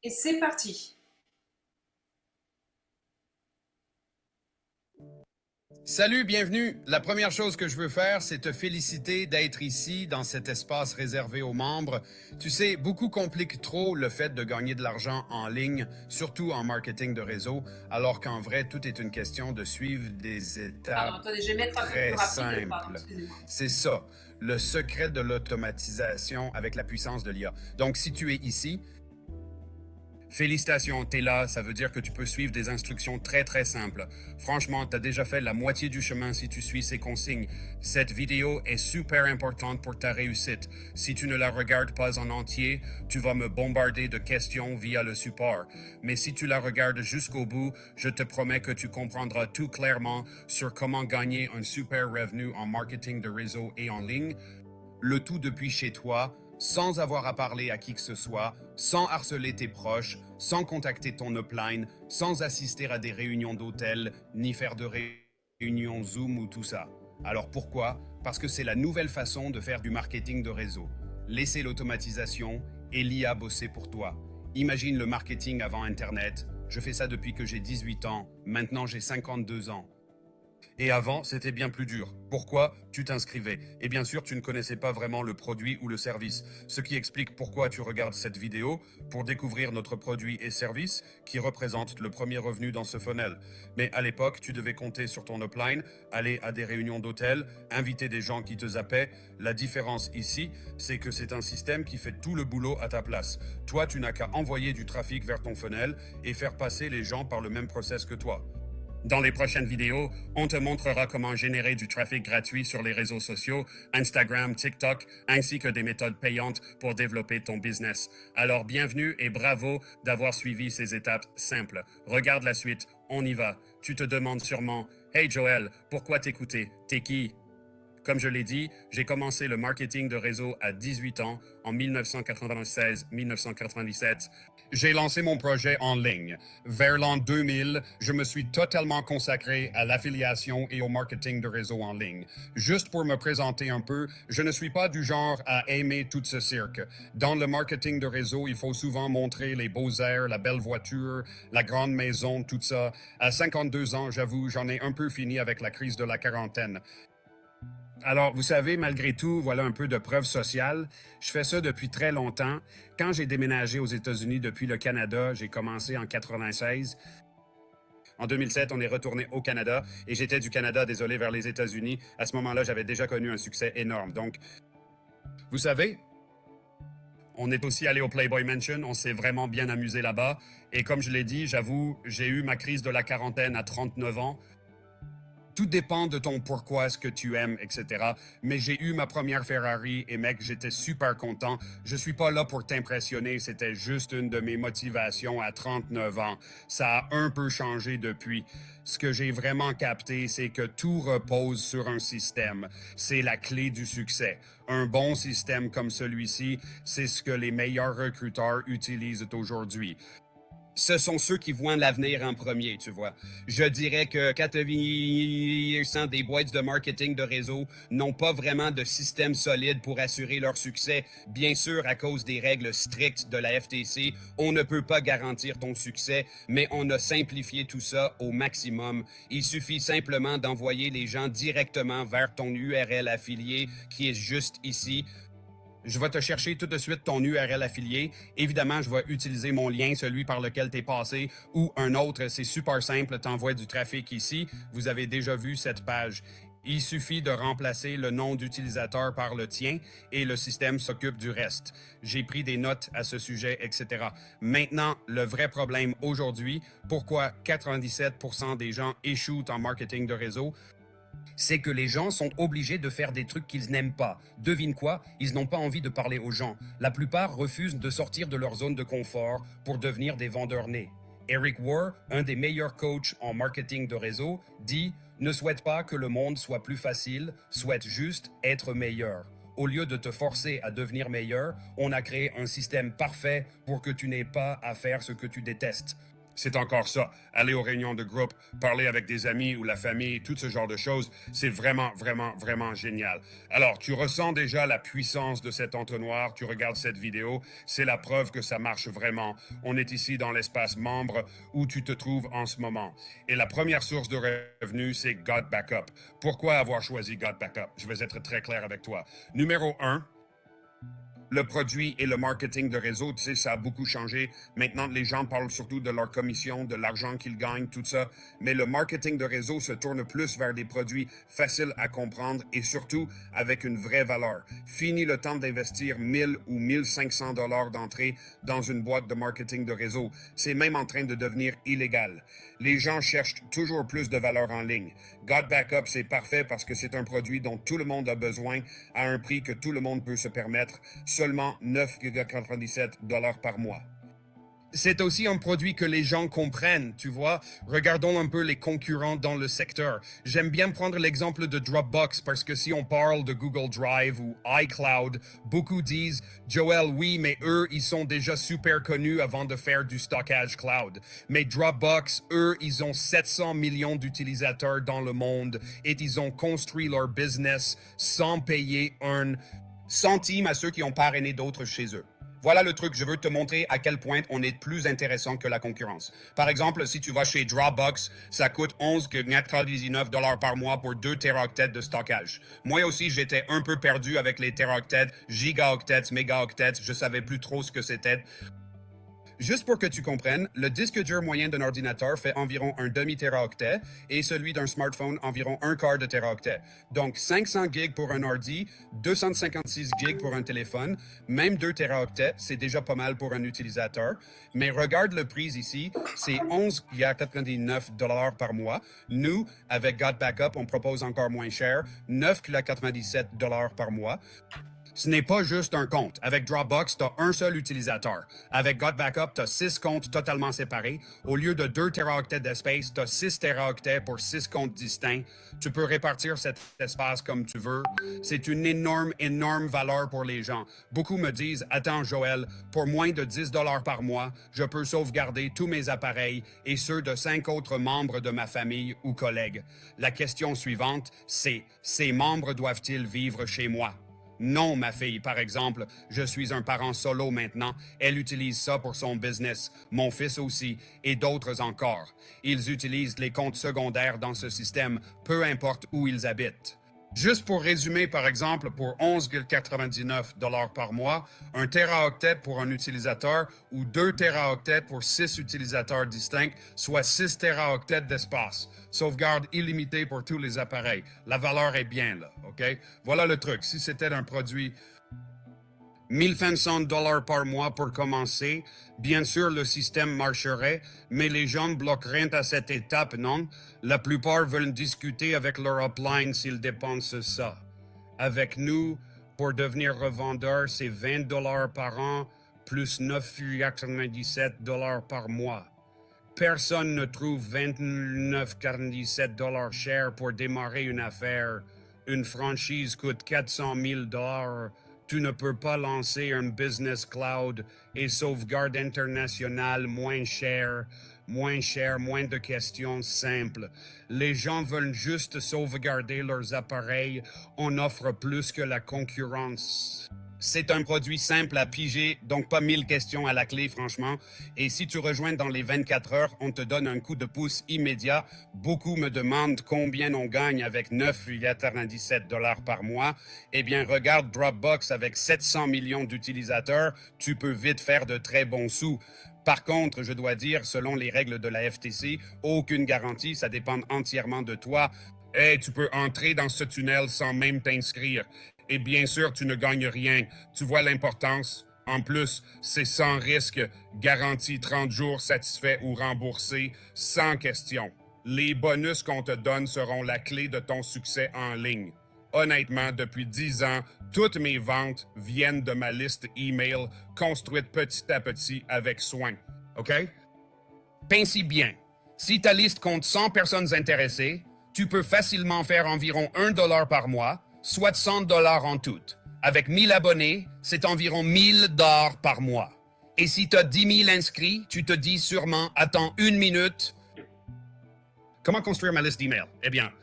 Speaker 1: Et c'est parti.
Speaker 6: Salut, bienvenue. La première chose que je veux faire, c'est te féliciter d'être ici, dans cet espace réservé aux membres. Tu sais, beaucoup compliquent trop le fait de gagner de l'argent en ligne, surtout en marketing de réseau, alors qu'en vrai, tout est une question de suivre des étapes
Speaker 1: Attendez, je vais mettre un peu plus
Speaker 6: très
Speaker 1: rapide.
Speaker 6: simples. C'est ça, le secret de l'automatisation avec la puissance de l'IA. Donc, si tu es ici, félicitations, t'es là, ça veut dire que tu peux suivre des instructions très très simples. Franchement, t'as déjà fait la moitié du chemin si tu suis ces consignes. Cette vidéo est super importante pour ta réussite. Si tu ne la regardes pas en entier, tu vas me bombarder de questions via le support. Mais si tu la regardes jusqu'au bout, je te promets que tu comprendras tout clairement sur comment gagner un super revenu en marketing de réseau et en ligne, le tout depuis chez toi, sans avoir à parler à qui que ce soit, sans harceler tes proches, sans contacter ton upline, sans assister à des réunions d'hôtel, ni faire de réunions Zoom ou tout ça. Alors pourquoi? Parce que c'est la nouvelle façon de faire du marketing de réseau. Laisser l'automatisation et l'IA bosser pour toi. Imagine le marketing avant Internet. Je fais ça depuis que j'ai 18 ans, maintenant j'ai 52 ans. Et avant, c'était bien plus dur. Pourquoi? Tu t'inscrivais. Et bien sûr, tu ne connaissais pas vraiment le produit ou le service. Ce qui explique pourquoi tu regardes cette vidéo, pour découvrir notre produit et service qui représentent le premier revenu dans ce funnel. Mais à l'époque, tu devais compter sur ton upline, aller à des réunions d'hôtel, inviter des gens qui te zappaient. La différence ici, c'est que c'est un système qui fait tout le boulot à ta place. Toi, tu n'as qu'à envoyer du trafic vers ton funnel et faire passer les gens par le même process que toi. Dans les prochaines vidéos, on te montrera comment générer du trafic gratuit sur les réseaux sociaux, Instagram, TikTok, ainsi que des méthodes payantes pour développer ton business. Alors bienvenue et bravo d'avoir suivi ces étapes simples. Regarde la suite, on y va. Tu te demandes sûrement « Hey Joël, pourquoi t'écouter? T'es qui ?» Comme je l'ai dit, j'ai commencé le marketing de réseau à 18 ans, en 1996-1997. J'ai lancé mon projet en ligne. Vers l'an 2000, je me suis totalement consacré à l'affiliation et au marketing de réseau en ligne. Juste pour me présenter un peu, je ne suis pas du genre à aimer tout ce cirque. Dans le marketing de réseau, il faut souvent montrer les beaux airs, la belle voiture, la grande maison, tout ça. À 52 ans, j'avoue, j'en ai un peu fini avec la crise de la quarantaine. Alors, vous savez, malgré tout, voilà un peu de preuve sociale. Je fais ça depuis très longtemps. Quand j'ai déménagé aux États-Unis depuis le Canada, j'ai commencé en 96. En 2007, on est retourné au Canada et j'étais du Canada, désolé, vers les États-Unis. À ce moment-là, j'avais déjà connu un succès énorme. Donc, vous savez, On est aussi allé au Playboy Mansion, on s'est vraiment bien amusé là-bas. Et comme je l'ai dit, j'avoue, j'ai eu ma crise de la quarantaine à 39 ans. Tout dépend de ton pourquoi, ce que tu aimes, etc. Mais j'ai eu ma première Ferrari et mec, j'étais super content. Je suis pas là pour t'impressionner, c'était juste une de mes motivations à 39 ans. Ça a un peu changé depuis. Ce que j'ai vraiment capté, c'est que tout repose sur un système. C'est la clé du succès. Un bon système comme celui-ci, c'est ce que les meilleurs recruteurs utilisent aujourd'hui. Ce sont ceux qui voient l'avenir en premier, tu vois. Je dirais que 80% des boîtes de marketing de réseau n'ont pas vraiment de système solide pour assurer leur succès. Bien sûr, à cause des règles strictes de la FTC, on ne peut pas garantir ton succès, mais on a simplifié tout ça au maximum. Il suffit simplement d'envoyer les gens directement vers ton URL affilié qui est juste ici. Je vais te chercher tout de suite ton URL affilié. Évidemment, je vais utiliser mon lien, celui par lequel tu es passé, ou un autre. C'est super simple, tu envoies du trafic ici. Vous avez déjà vu cette page. Il suffit de remplacer le nom d'utilisateur par le tien et le système s'occupe du reste. J'ai pris des notes à ce sujet, etc. Maintenant, le vrai problème aujourd'hui, pourquoi 97% des gens échouent en marketing de réseau, c'est que les gens sont obligés de faire des trucs qu'ils n'aiment pas. Devine quoi? Ils n'ont pas envie de parler aux gens. La plupart refusent de sortir de leur zone de confort pour devenir des vendeurs nés. Eric Ward, un des meilleurs coachs en marketing de réseau, dit « Ne souhaite pas que le monde soit plus facile, souhaite juste être meilleur. » Au lieu de te forcer à devenir meilleur, on a créé un système parfait pour que tu n'aies pas à faire ce que tu détestes. C'est encore ça. Aller aux réunions de groupe, parler avec des amis ou la famille, tout ce genre de choses, c'est vraiment, vraiment, vraiment génial. Alors, tu ressens déjà la puissance de cet entonnoir, tu regardes cette vidéo, c'est la preuve que ça marche vraiment. On est ici dans l'espace membre où tu te trouves en ce moment. Et la première source de revenus, c'est Got Backup. Pourquoi avoir choisi Got Backup? Je vais être très clair avec toi. Numéro 1, le produit et le marketing de réseau, tu sais, ça a beaucoup changé. Maintenant, les gens parlent surtout de leur commission, de l'argent qu'ils gagnent, tout ça. Mais le marketing de réseau se tourne plus vers des produits faciles à comprendre et surtout avec une vraie valeur. Fini le temps d'investir 1000 ou 1500 dollars d'entrée dans une boîte de marketing de réseau. C'est même en train de devenir illégal. Les gens cherchent toujours plus de valeur en ligne. Got Backup, c'est parfait parce que c'est un produit dont tout le monde a besoin à un prix que tout le monde peut se permettre. Seulement 9,97 $ par mois. C'est aussi un produit que les gens comprennent, tu vois. Regardons un peu les concurrents dans le secteur. J'aime bien prendre l'exemple de Dropbox parce que si on parle de Google Drive ou iCloud, beaucoup disent « Joel, oui, mais eux, ils sont déjà super connus avant de faire du stockage cloud. » Mais Dropbox, eux, ils ont 700 millions d'utilisateurs dans le monde et ils ont construit leur business sans payer un centime à ceux qui ont parrainé d'autres chez eux. Voilà le truc, je veux te montrer à quel point on est plus intéressant que la concurrence. Par exemple, si tu vas chez Dropbox, ça coûte 11,99 $ par mois pour 2 téraoctets de stockage. Moi aussi, j'étais un peu perdu avec les téraoctets, gigaoctets, mégaoctets, je savais plus trop ce que c'était. Juste pour que tu comprennes, le disque dur moyen d'un ordinateur fait environ un demi-téraoctet et celui d'un smartphone environ un quart de téraoctet. Donc 500 gigs pour un ordi, 256 gigs pour un téléphone, même 2 téraoctets, c'est déjà pas mal pour un utilisateur. Mais regarde le prix ici, c'est 11,99 $ par mois. Nous, avec Got Backup, on propose encore moins cher, 9,97 $ par mois. Ce n'est pas juste un compte. Avec Dropbox, tu as un seul utilisateur. Avec Got Backup, tu as 6 comptes totalement séparés. Au lieu de 2 téraoctets d'espace, tu as 6 téraoctets pour 6 comptes distincts. Tu peux répartir cet espace comme tu veux. C'est une énorme, énorme valeur pour les gens. Beaucoup me disent « Attends, Joël, pour moins de 10 $ par mois, je peux sauvegarder tous mes appareils et ceux de 5 autres membres de ma famille ou collègues. » La question suivante, c'est « Ces membres doivent-ils vivre chez moi? » Non, ma fille, par exemple, je suis un parent solo maintenant. Elle utilise ça pour son business. Mon fils aussi, et d'autres encore. Ils utilisent les comptes secondaires dans ce système, peu importe où ils habitent. Juste pour résumer, par exemple, pour 11,99 $ par mois, un téraoctet pour un utilisateur ou 2 téraoctets pour 6 utilisateurs distincts, soit 6 téraoctets d'espace. Sauvegarde illimitée pour tous les appareils. La valeur est bien là, OK? Voilà le truc. Si c'était un produit $1 500 par mois pour commencer. Bien sûr, le système marcherait, mais les gens bloqueraient à cette étape, non? La plupart veulent discuter avec leur upline s'ils dépensent ça. Avec nous, pour devenir revendeur, c'est $20 par an plus $9,97 par mois. Personne ne trouve $29,97 cher pour démarrer une affaire. Une franchise coûte $400 000. Tu ne peux pas lancer un business cloud et sauvegarde internationale moins cher, moins de questions simples. Les gens veulent juste sauvegarder leurs appareils. On offre plus que la concurrence. C'est un produit simple à piger, donc pas 1000 questions à la clé, franchement. Et si tu rejoins dans les 24 heures, on te donne un coup de pouce immédiat. Beaucoup me demandent combien on gagne avec $9,97 par mois. Eh bien, regarde Dropbox avec 700 millions d'utilisateurs. Tu peux vite faire de très bons sous. Par contre, je dois dire, selon les règles de la FTC, aucune garantie, ça dépend entièrement de toi. Et tu peux entrer dans ce tunnel sans même t'inscrire. Et bien sûr, tu ne gagnes rien. Tu vois l'importance? En plus, c'est sans risque, garantie 30 jours satisfait ou remboursé, sans question. Les bonus qu'on te donne seront la clé de ton succès en ligne. Honnêtement, depuis 10 ans, toutes mes ventes viennent de ma liste email construite petit à petit avec soin. OK? Pense-y bien. Si ta liste compte 100 personnes intéressées, tu peux facilement faire environ $1 par mois, soit $100 en tout. Avec 1000 abonnés, c'est environ $1000 par mois. Et si tu as 10 000 inscrits, tu te dis sûrement, attends 1 minute. Comment construire ma liste d'email? Eh bien,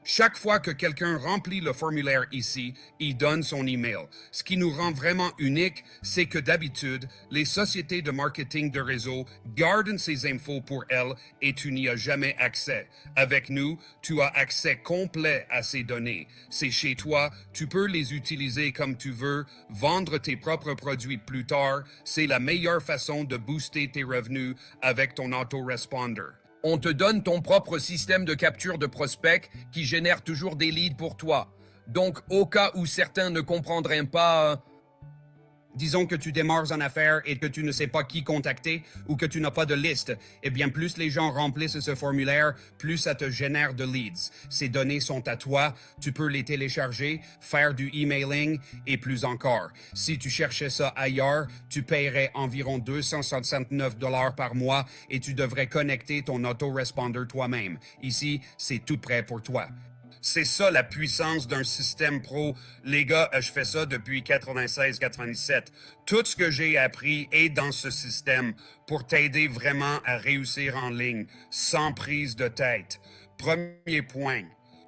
Speaker 6: chaque fois que quelqu'un remplit le formulaire ici, il donne son email. Ce qui nous rend vraiment unique, c'est que d'habitude, les sociétés de marketing de réseau gardent ces infos pour elles et tu n'y as jamais accès. Avec nous, tu as accès complet à ces données. C'est chez toi, tu peux les utiliser comme tu veux, vendre tes propres produits plus tard. C'est la meilleure façon de booster tes revenus avec ton autoresponder. On te donne ton propre système de capture de prospects qui génère toujours des leads pour toi. Donc, au cas où certains ne comprendraient pas, disons que tu démarres en affaires et que tu ne sais pas qui contacter ou que tu n'as pas de liste, eh bien, plus les gens remplissent ce formulaire, plus ça te génère de leads. Ces données sont à toi, tu peux les télécharger, faire du emailing et plus encore. Si tu cherchais ça ailleurs, tu paierais environ $269 par mois et tu devrais connecter ton autoresponder toi-même. Ici, c'est tout prêt pour toi. C'est ça la puissance d'un système pro. Les gars, je fais ça depuis 96-97. Tout ce que j'ai appris est dans ce système pour t'aider vraiment à réussir en ligne, sans prise de tête. Premier point.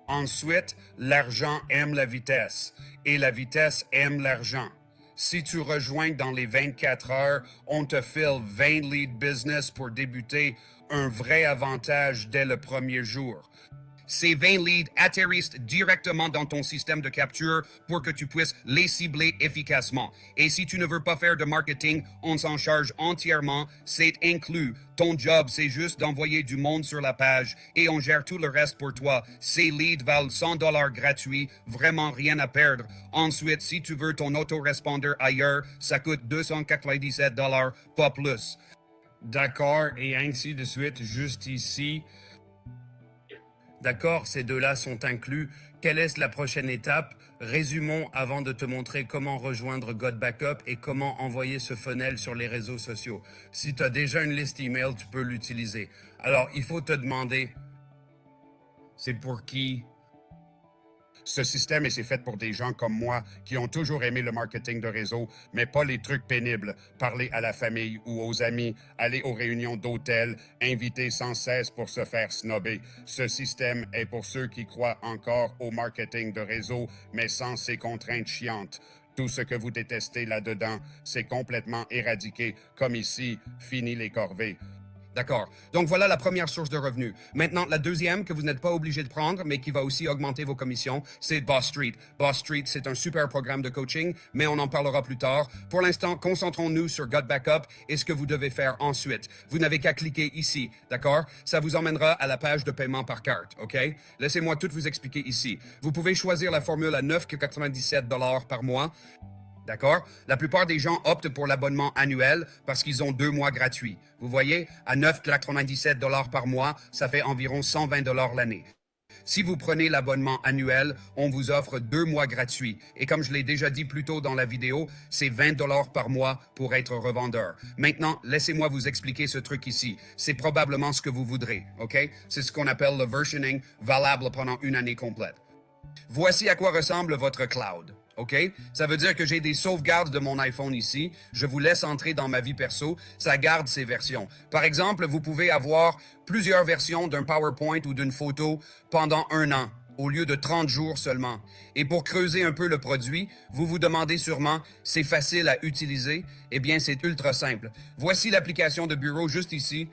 Speaker 6: Ensuite, l'argent aime la vitesse et la vitesse aime l'argent. Si tu rejoins dans les 24 heures, on te file 20 lead business pour débuter, un vrai avantage dès le premier jour. Ces 20 leads atterrissent directement dans ton système de capture pour que tu puisses les cibler efficacement. Et si tu ne veux pas faire de marketing, on s'en charge entièrement, c'est inclus. Ton job, c'est juste d'envoyer du monde sur la page et on gère tout le reste pour toi. Ces leads valent $100 gratuits, vraiment rien à perdre. Ensuite, si tu veux ton autoresponder ailleurs, ça coûte $297, pas plus. D'accord, et ainsi de suite, juste ici. D'accord, ces deux-là sont inclus. Quelle est la prochaine étape? Résumons avant de te montrer comment rejoindre GotBackup et comment envoyer ce funnel sur les réseaux sociaux. Si tu as déjà une liste email, tu peux l'utiliser. Alors, il faut te demander, c'est pour qui? Ce système, c'est fait pour des gens comme moi qui ont toujours aimé le marketing de réseau, mais pas les trucs pénibles. Parler à la famille ou aux amis, aller aux réunions d'hôtel, inviter sans cesse pour se faire snobber. Ce système est pour ceux qui croient encore au marketing de réseau, mais sans ces contraintes chiantes. Tout ce que vous détestez là-dedans, c'est complètement éradiqué, comme ici, fini les corvées. D'accord. Donc voilà la première source de revenus. Maintenant, la deuxième que vous n'êtes pas obligé de prendre, mais qui va aussi augmenter vos commissions, c'est Boss Street. Boss Street, c'est un super programme de coaching, mais on en parlera plus tard. Pour l'instant, concentrons-nous sur GotBackup et ce que vous devez faire ensuite. Vous n'avez qu'à cliquer ici, d'accord? Ça vous emmènera à la page de paiement par carte, OK? Laissez-moi tout vous expliquer ici. Vous pouvez choisir la formule à $9,97 par mois. D'accord? La plupart des gens optent pour l'abonnement annuel parce qu'ils ont 2 mois gratuits. Vous voyez, à 9,97 $ par mois, ça fait environ 120 $ l'année. Si vous prenez l'abonnement annuel, on vous offre 2 mois gratuits. Et comme je l'ai déjà dit plus tôt dans la vidéo, c'est 20 $ par mois pour être revendeur. Maintenant, laissez-moi vous expliquer ce truc ici. C'est probablement ce que vous voudrez, OK? C'est ce qu'on appelle le versioning, valable pendant une année complète. Voici à quoi ressemble votre cloud. OK? Ça veut dire que j'ai des sauvegardes de mon iPhone ici. Je vous laisse entrer dans ma vie perso. Ça garde ces versions. Par exemple, vous pouvez avoir plusieurs versions d'un PowerPoint ou d'une photo pendant 1 an, au lieu de 30 jours seulement. Et pour creuser un peu le produit, vous vous demandez sûrement, c'est facile à utiliser? Eh bien, c'est ultra simple. Voici l'application de bureau juste ici.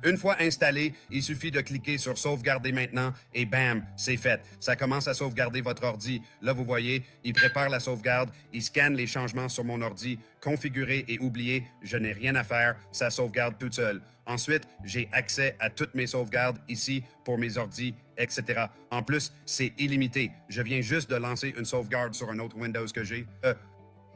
Speaker 6: Une fois installé, il suffit de cliquer sur sauvegarder maintenant et bam, c'est fait. Ça commence à sauvegarder votre ordi. Là, vous voyez, il prépare la sauvegarde, il scanne les changements sur mon ordi, configurer et oublier, je n'ai rien à faire, ça sauvegarde toute seule. Ensuite, j'ai accès à toutes mes sauvegardes ici pour mes ordis, etc. En plus, c'est illimité. Je viens juste de lancer une sauvegarde sur un autre Windows que j'ai.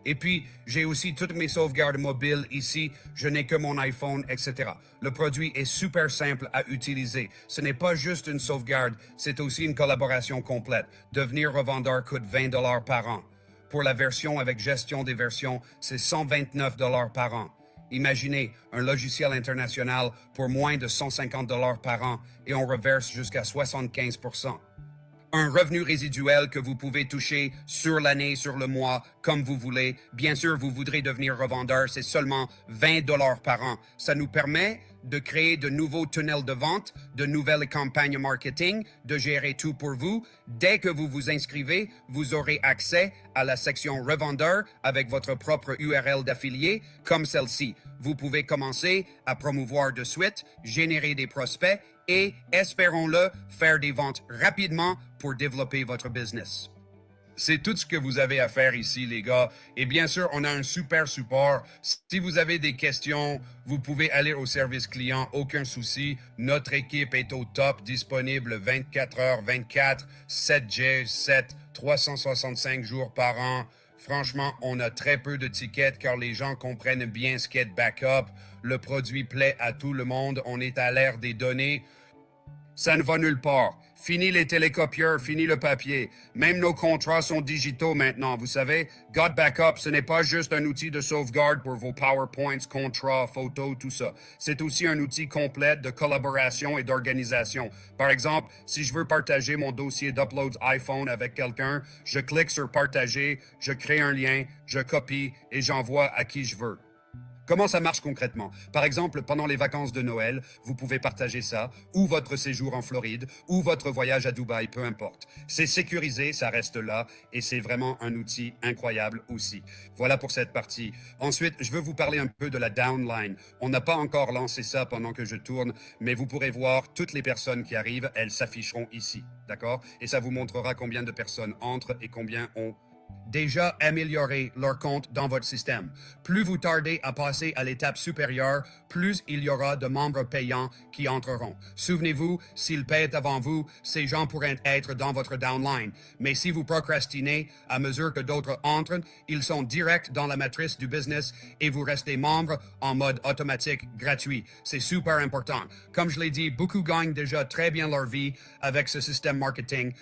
Speaker 6: Et puis, j'ai aussi toutes mes sauvegardes mobiles ici. Je n'ai que mon iPhone, etc. Le produit est super simple à utiliser. Ce n'est pas juste une sauvegarde, c'est aussi une collaboration complète. Devenir revendeur coûte 20 $ par an. Pour la version avec gestion des versions, c'est 129 $ par an. Imaginez un logiciel international pour moins de 150 $ par an et on reverse jusqu'à 75%. Un revenu résiduel que vous pouvez toucher sur l'année, sur le mois, comme vous voulez. Bien sûr, vous voudrez devenir revendeur, c'est seulement 20 $ par an. Ça nous permet de créer de nouveaux tunnels de vente, de nouvelles campagnes marketing, de gérer tout pour vous. Dès que vous vous inscrivez, vous aurez accès à la section revendeur avec votre propre URL d'affilié, comme celle-ci. Vous pouvez commencer à promouvoir de suite, générer des prospects et, espérons-le, faire des ventes rapidement pour développer votre business. C'est tout ce que vous avez à faire ici, les gars. Et bien sûr, on a un super support. Si vous avez des questions, vous pouvez aller au service client, aucun souci. Notre équipe est au top, disponible 24h/24, 7G7, 365 jours par an. Franchement, on a très peu de tickets car les gens comprennent bien ce qu'est backup. Le produit plaît à tout le monde. On est à l'ère des données. Ça ne va nulle part. Fini les télécopieurs, fini le papier. Même nos contrats sont digitaux maintenant, vous savez. God Backup, ce n'est pas juste un outil de sauvegarde pour vos PowerPoints, contrats, photos, tout ça. C'est aussi un outil complet de collaboration et d'organisation. Par exemple, si je veux partager mon dossier d'uploads iPhone avec quelqu'un, je clique sur partager, je crée un lien, je copie et j'envoie à qui je veux. Comment ça marche concrètement? Par exemple, pendant les vacances de Noël, vous pouvez partager ça, ou votre séjour en Floride, ou votre voyage à Dubaï, peu importe. C'est sécurisé, ça reste là, et c'est vraiment un outil incroyable aussi. Voilà pour cette partie. Ensuite, je veux vous parler un peu de la downline. On n'a pas encore lancé ça pendant que je tourne, mais vous pourrez voir toutes les personnes qui arrivent, elles s'afficheront ici, d'accord? Et ça vous montrera combien de personnes entrent et combien ont déjà amélioré leur compte dans votre système. Plus vous tardez à passer à l'étape supérieure, plus il y aura de membres payants qui entreront. Souvenez-vous, s'ils paient avant vous, ces gens pourraient être dans votre downline. Mais si vous procrastinez, à mesure que d'autres entrent, ils sont directs dans la matrice du business et vous restez membre en mode automatique gratuit. C'est super important. Comme je l'ai dit, beaucoup gagnent déjà très bien leur vie avec ce système marketing.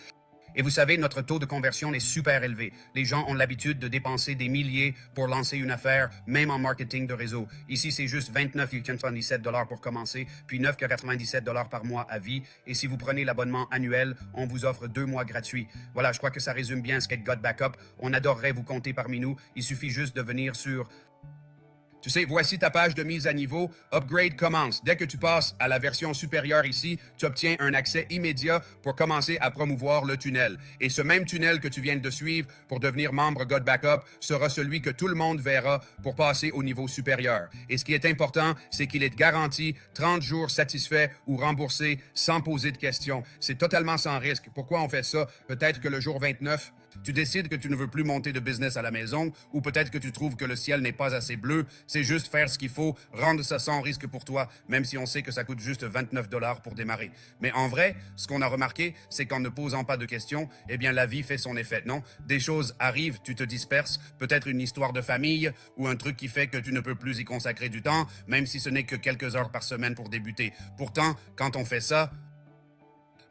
Speaker 6: Et vous savez, notre taux de conversion est super élevé. Les gens ont l'habitude de dépenser des milliers pour lancer une affaire, même en marketing de réseau. Ici, c'est juste 29,97 $ pour commencer, puis 9,97 $ par mois à vie. Et si vous prenez l'abonnement annuel, on vous offre 2 mois gratuits. Voilà, je crois que ça résume bien ce qu'est God Backup. On adorerait vous compter parmi nous. Il suffit juste de venir sur... Tu sais, voici ta page de mise à niveau. Upgrade commence. Dès que tu passes à la version supérieure ici, tu obtiens un accès immédiat pour commencer à promouvoir le tunnel. Et ce même tunnel que tu viens de suivre pour devenir membre God Backup sera celui que tout le monde verra pour passer au niveau supérieur. Et ce qui est important, c'est qu'il est garanti 30 jours satisfaits ou remboursés sans poser de questions. C'est totalement sans risque. Pourquoi on fait ça? Peut-être que le jour 29, Tu décides que tu ne veux plus monter de business à la maison, ou peut-être que tu trouves que le ciel n'est pas assez bleu. C'est juste faire ce qu'il faut, rendre ça sans risque pour toi, même si on sait que ça coûte juste 29 $ pour démarrer. Mais en vrai, ce qu'on a remarqué, c'est qu'en ne posant pas de questions, eh bien la vie fait son effet, non? Des choses arrivent, tu te disperses, peut-être une histoire de famille, ou un truc qui fait que tu ne peux plus y consacrer du temps, même si ce n'est que quelques heures par semaine pour débuter. Pourtant, quand on fait ça,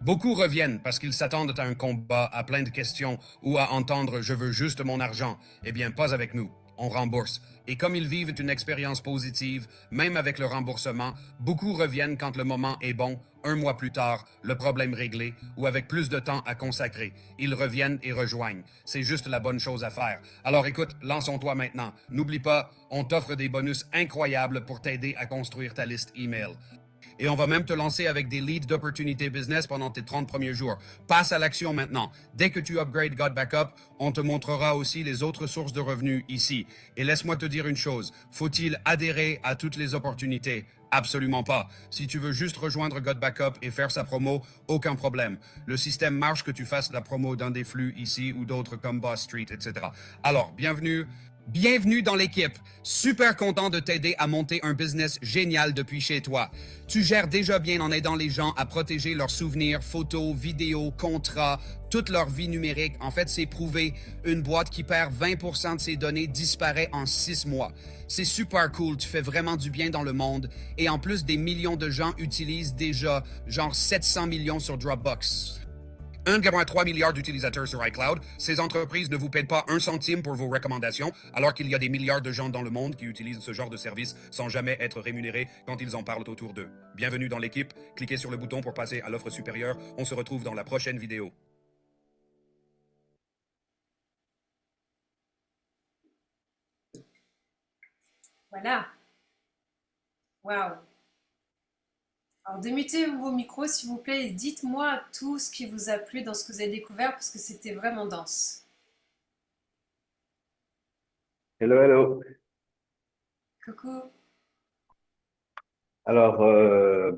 Speaker 6: beaucoup reviennent parce qu'ils s'attendent à un combat, à plein de questions ou à entendre « je veux juste mon argent ». Eh bien, pas avec nous. On rembourse. Et comme ils vivent une expérience positive, même avec le remboursement, beaucoup reviennent quand le moment est bon, un mois plus tard, le problème réglé, ou avec plus de temps à consacrer. Ils reviennent et rejoignent. C'est juste la bonne chose à faire. Alors écoute, lançons-toi maintenant. N'oublie pas, on t'offre des bonus incroyables pour t'aider à construire ta liste email. Et on va même te lancer avec des leads d'opportunités business pendant tes 30 premiers jours. Passe à l'action maintenant. Dès que tu upgrades God Backup, on te montrera aussi les autres sources de revenus ici. Et laisse-moi te dire une chose, faut-il adhérer à toutes les opportunités? Absolument pas. Si tu veux juste rejoindre God Backup et faire sa promo, aucun problème. Le système marche que tu fasses la promo dans des flux ici ou d'autres comme Boss Street, etc. Alors, bienvenue. Bienvenue dans l'équipe. Super content de t'aider à monter un business génial depuis chez toi. Tu gères déjà bien en aidant les gens à protéger leurs souvenirs, photos, vidéos, contrats, toute leur vie numérique. En fait, c'est prouvé. Une boîte qui perd 20% de ses données disparaît en 6 mois. C'est super cool. Tu fais vraiment du bien dans le monde. Et en plus, des millions de gens utilisent déjà genre 700 millions sur Dropbox. 1,3 milliard d'utilisateurs sur iCloud. Ces entreprises ne vous paient pas un centime pour vos recommandations, alors qu'il y a des milliards de gens dans le monde qui utilisent ce genre de service sans jamais être rémunérés quand ils en parlent autour d'eux. Bienvenue dans l'équipe. Cliquez sur le bouton pour passer à l'offre supérieure. On se retrouve dans la prochaine vidéo.
Speaker 1: Voilà. Waouh. Alors, démutez vos micros, s'il vous plaît, et dites-moi tout ce qui vous a plu dans ce que vous avez découvert, parce que c'était vraiment dense.
Speaker 7: Hello, hello.
Speaker 1: Coucou.
Speaker 7: Alors,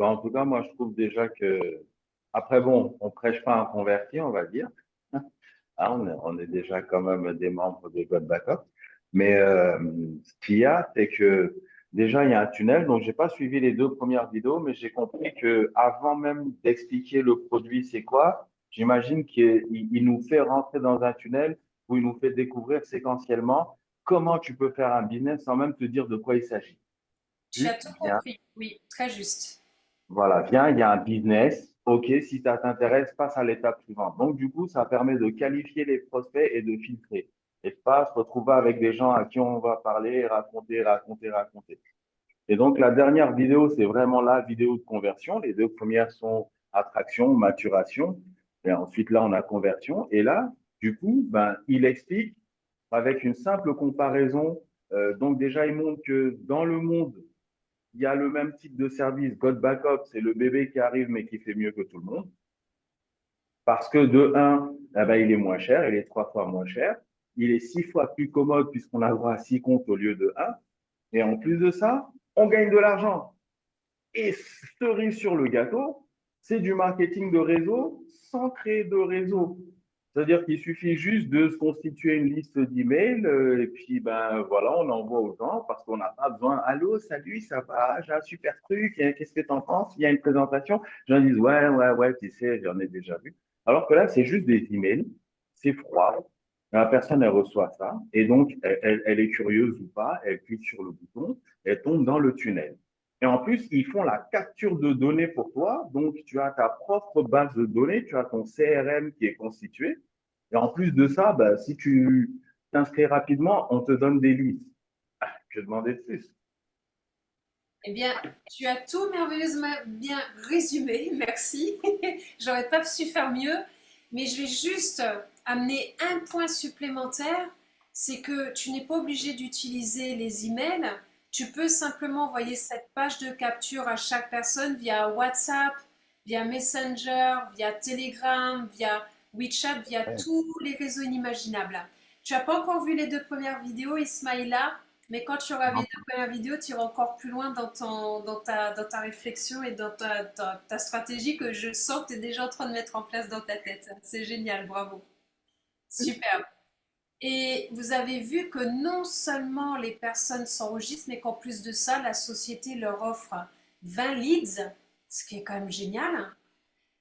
Speaker 7: en tout cas, moi, je trouve déjà que, après, bon, on prêche pas un converti, on va dire. Ah, on est déjà quand même des membres de God Backup. Mais ce qu'il y a, c'est que déjà, il y a un tunnel. Donc, j'ai pas suivi les 2 premières vidéos, mais j'ai compris que avant même d'expliquer le produit, c'est quoi, j'imagine qu'il nous fait rentrer dans un tunnel où il nous fait découvrir séquentiellement comment tu peux faire un business sans même te dire de quoi il s'agit.
Speaker 1: Tu as
Speaker 7: Juste,
Speaker 1: tout
Speaker 7: viens,
Speaker 1: compris. Oui, très juste.
Speaker 7: voilà, viens, il y a un business. OK, si ça t'intéresse, passe à l'étape suivante. Donc, du coup, ça permet de qualifier les prospects et de filtrer. Et pas se retrouver avec des gens à qui on va parler, raconter, raconter, raconter. Et donc, la dernière vidéo, c'est vraiment la vidéo de conversion. Les 2 premières sont attraction, maturation. Et ensuite, là, on a conversion. Et là, du coup, il explique avec une simple comparaison. Donc, déjà, il montre que dans le monde, il y a le même type de service. God Backup, c'est le bébé qui arrive, mais qui fait mieux que tout le monde. Parce que de 1, il est moins cher, il est 3 fois moins cher. Il est 6 fois plus commode puisqu'on a le droit à 6 comptes au lieu de 1. Et en plus de ça, on gagne de l'argent. Et cerise sur le gâteau, c'est du marketing de réseau sans créer de réseau. C'est-à-dire qu'il suffit juste de se constituer une liste d'emails et puis voilà, on envoie aux gens parce qu'on n'a pas besoin. Allô, salut, ça va, j'ai un super truc, qu'est-ce que tu en penses? Il y a une présentation. Les gens disent ouais, tu sais, j'en ai déjà vu. Alors que là, c'est juste des emails, c'est froid. La personne, elle reçoit ça et donc elle est curieuse ou pas, elle clique sur le bouton, elle tombe dans le tunnel. Et en plus, ils font la capture de données pour toi. Donc, tu as ta propre base de données, tu as ton CRM qui est constitué. Et en plus de ça, si tu t'inscris rapidement, on te donne des leads. Ah, que demander de plus?
Speaker 1: Eh bien, tu as tout merveilleusement bien résumé, merci. J'aurais pas su faire mieux, mais je vais juste amener un point supplémentaire, c'est que tu n'es pas obligé d'utiliser les emails. Tu peux simplement envoyer cette page de capture à chaque personne via WhatsApp, via Messenger, via Telegram, via WeChat, via
Speaker 7: Ouais.
Speaker 1: tous les réseaux inimaginables. Tu n'as pas encore vu les 2 premières vidéos, Ismaïla, mais quand tu auras vu les 2 premières vidéos, tu iras encore plus loin dans ta réflexion et dans ta stratégie que je sens que tu es déjà en train de mettre en place dans ta tête. C'est génial, bravo. Superbe. Et vous avez vu que non seulement les personnes s'enregistrent, mais qu'en plus de ça, la société leur offre 20 leads, ce qui est quand même génial,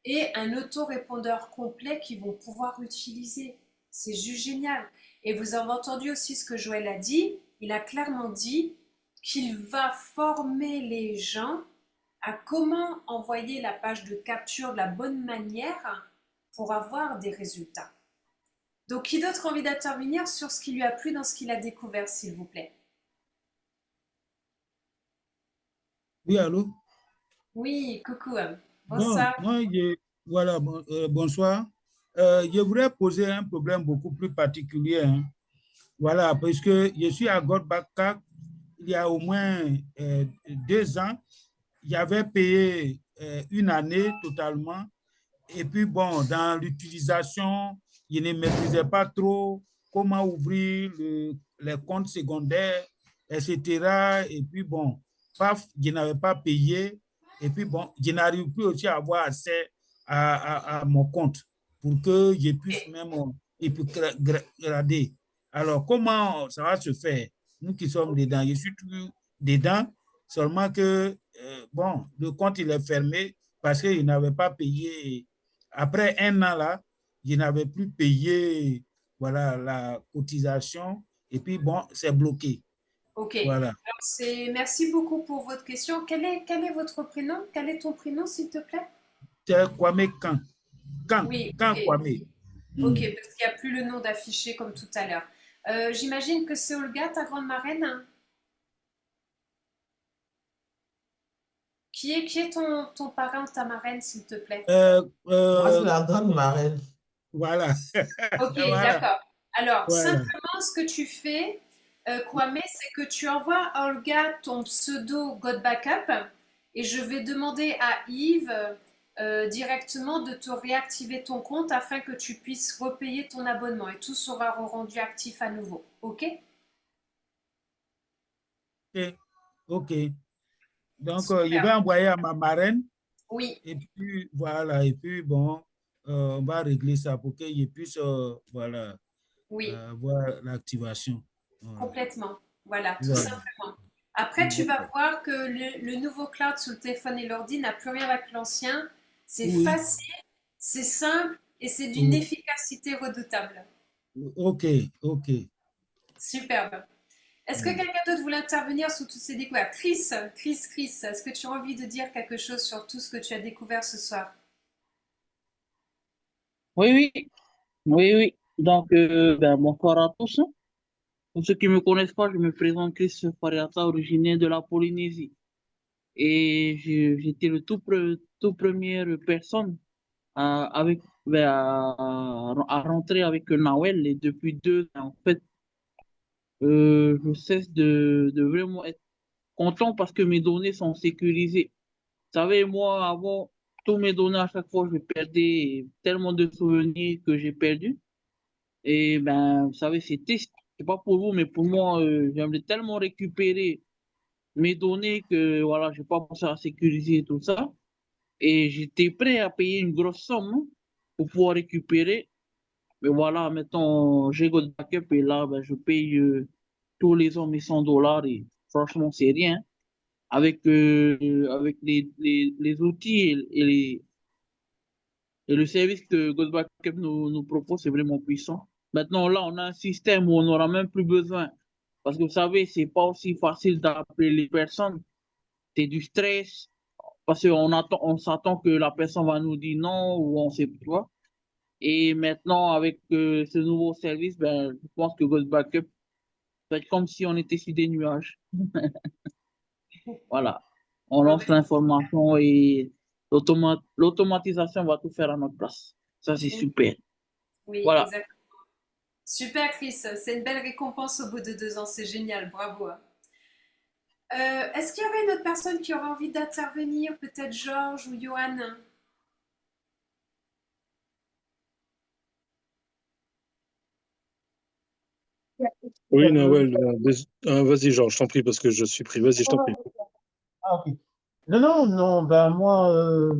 Speaker 1: et un autorépondeur complet qu'ils vont pouvoir utiliser. C'est juste génial. Et vous avez entendu aussi ce que Joël a dit. Il a clairement dit qu'il va former les gens à comment envoyer la page de capture de la bonne manière pour avoir des résultats. Donc, qui d'autre a envie d'intervenir sur ce qui lui a plu dans ce qu'il a découvert, s'il vous plaît?
Speaker 8: Oui, allô?
Speaker 1: Oui, coucou.
Speaker 8: Bon,
Speaker 1: Bonsoir.
Speaker 8: moi, voilà, bonsoir. Je voudrais poser un problème beaucoup plus particulier, hein. Voilà, parce que je suis à Godback. Il y a au moins 2 ans, j'avais payé une année totalement. Et puis, bon, dans l'utilisation, je ne maîtrisais pas trop comment ouvrir les comptes secondaires, etc. Et puis, bon, paf, je n'avais pas payé. Et puis, bon, je n'arrive plus aussi à avoir accès à mon compte pour que je puisse même grader. Alors, comment ça va se faire? Nous qui sommes dedans, je suis toujours dedans, seulement que, bon, le compte, il est fermé parce qu'il n'avait pas payé. Après 1 an, là, je n'avais plus payé, voilà, la cotisation. Et puis, bon, c'est bloqué.
Speaker 1: Ok.
Speaker 8: Voilà.
Speaker 1: Alors, merci beaucoup pour votre question. Quel est votre prénom? Quel est ton prénom, s'il te plaît?
Speaker 8: C'est Kwame Kan.
Speaker 1: Oui,
Speaker 8: Kan
Speaker 1: ok.
Speaker 8: Kwame.
Speaker 1: Ok, parce qu'il n'y a plus le nom d'affiché comme tout à l'heure. J'imagine que c'est Olga, ta grande marraine. Qui est ton parrain ou ta marraine, s'il te plaît?
Speaker 9: Moi, c'est la grande marraine.
Speaker 8: Voilà.
Speaker 1: Ok,
Speaker 8: Voilà.
Speaker 1: d'accord. Alors,
Speaker 8: Voilà.
Speaker 1: simplement, ce que tu fais, Kwame, c'est que tu envoies à Olga ton pseudo God Backup et je vais demander à Yves directement de te réactiver ton compte afin que tu puisses repayer ton abonnement et tout sera rendu actif à nouveau. Ok?
Speaker 8: Ok. Ok. Donc, je vais
Speaker 1: Super.
Speaker 8: envoyer à ma marraine.
Speaker 1: Oui,
Speaker 8: Et puis, voilà. Et puis, bon, on va régler ça pour qu'il puisse, voilà,
Speaker 1: oui,
Speaker 8: voir l'activation. Voilà.
Speaker 1: complètement. Voilà, tout
Speaker 8: Voilà.
Speaker 1: simplement. Après, tu vas voir que le nouveau cloud sur le téléphone et l'ordi n'a plus rien avec l'ancien. C'est
Speaker 8: Oui.
Speaker 1: facile, c'est simple et c'est d'une
Speaker 8: Oui.
Speaker 1: efficacité redoutable.
Speaker 8: Ok. Ok.
Speaker 1: Superbe. Est-ce que quelqu'un d'autre voulait intervenir sur toutes ces découvertes? Chris, est-ce que tu as envie de dire quelque chose sur tout ce que tu as découvert ce soir?
Speaker 9: Oui, oui, oui, oui. Donc, bonsoir à tous. Pour ceux qui ne me connaissent pas, je me présente Chris Fariata, originaire de la Polynésie. Et j'étais le tout première personne avec, à rentrer avec Nawel. Et depuis 2 ans, en fait, je cesse de vraiment être content parce que mes données sont sécurisées. Vous savez, moi, avant, tous mes données, à chaque fois, je perdais tellement de souvenirs que j'ai perdu. Et ben, vous savez, c'est triste. C'est pas pour vous, mais pour moi, j'aimerais tellement récupérer mes données que, voilà, j'ai pas pensé à sécuriser tout ça. Et j'étais prêt à payer une grosse somme, hein, pour pouvoir récupérer. Mais voilà, maintenant, j'ai Gold Backup et là, ben, je paye tous les ans mes $100 et franchement, c'est rien. Avec les outils et le service que Gold Backup nous propose, c'est vraiment puissant. Maintenant, là, on a un système où on n'aura même plus besoin. Parce que vous savez, c'est pas aussi facile d'appeler les personnes. C'est du stress. Parce on s'attend que la personne va nous dire non ou on sait plus quoi. Et maintenant, avec ce nouveau service, ben, je pense que Gold Backup va être comme si on était sur des nuages. Voilà. On
Speaker 1: Ah
Speaker 9: lance
Speaker 1: ben,
Speaker 9: l'information et l'automatisation va tout faire à notre place. Ça, c'est
Speaker 1: oui,
Speaker 9: super.
Speaker 1: oui,
Speaker 9: Voilà.
Speaker 1: exactement. Super, Chris. C'est une belle récompense au bout de 2 ans. C'est génial. Bravo. Est-ce qu'il y aurait une autre personne qui aurait envie d'intervenir? Peut-être Georges ou Johan?
Speaker 3: Oui, Nawel, vas-y, Georges, je t'en prie, parce que je suis pris. Vas-y, je t'en prie.
Speaker 9: Ah, ok. Non, non, non, ben moi,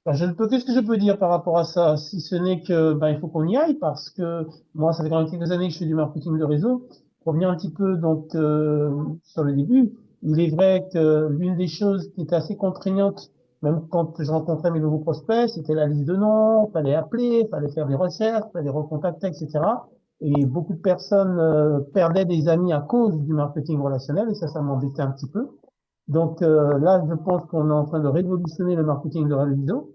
Speaker 10: Qu'est-ce que je peux dire par rapport à ça, si ce n'est que il faut qu'on y aille parce que moi, ça fait quand même quelques années que je fais du marketing de réseau. Pour revenir un petit peu donc sur le début, il est vrai que l'une des choses qui était assez contraignante, même quand je rencontrais mes nouveaux prospects, c'était la liste de noms, fallait appeler, fallait faire des recherches, fallait recontacter, etc. Et beaucoup de personnes perdaient des amis à cause du marketing relationnel et ça m'embêtait un petit peu. Donc là, je pense qu'on est en train de révolutionner le marketing de réseau.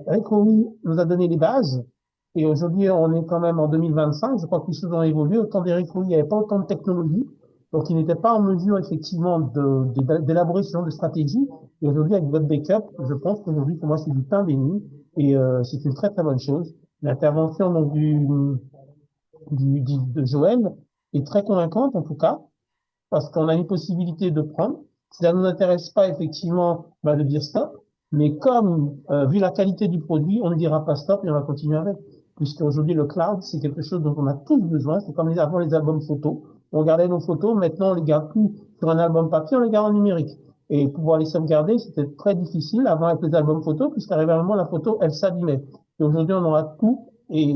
Speaker 10: Rick Rowe nous a donné les bases et aujourd'hui, on est quand même en 2025. Je crois que les choses ont évolué. Au temps d'Eric Rowe, il n'y avait pas autant de technologie, donc il n'était pas en mesure effectivement d'élaborer ce genre de stratégie. Et aujourd'hui, avec votre backup, je pense qu'aujourd'hui, pour moi, c'est du pain béni et c'est une très très bonne chose. L'intervention donc de Joël est très convaincante en tout cas parce qu'on a une possibilité de prendre. Si ça ne nous intéresse pas, effectivement, de dire stop. Mais comme, vu la qualité du produit, on ne dira pas stop et on va continuer avec. Puisqu'aujourd'hui, le cloud, c'est quelque chose dont on a tous besoin. C'est comme avant les albums photos. On gardait nos photos. Maintenant, on les garde plus sur un album papier, on les garde en numérique. Et pouvoir les sauvegarder, c'était très difficile avant avec les albums photos, puisqu'arrivait un moment, la photo, elle s'abîmait. Et aujourd'hui, on aura tout. Et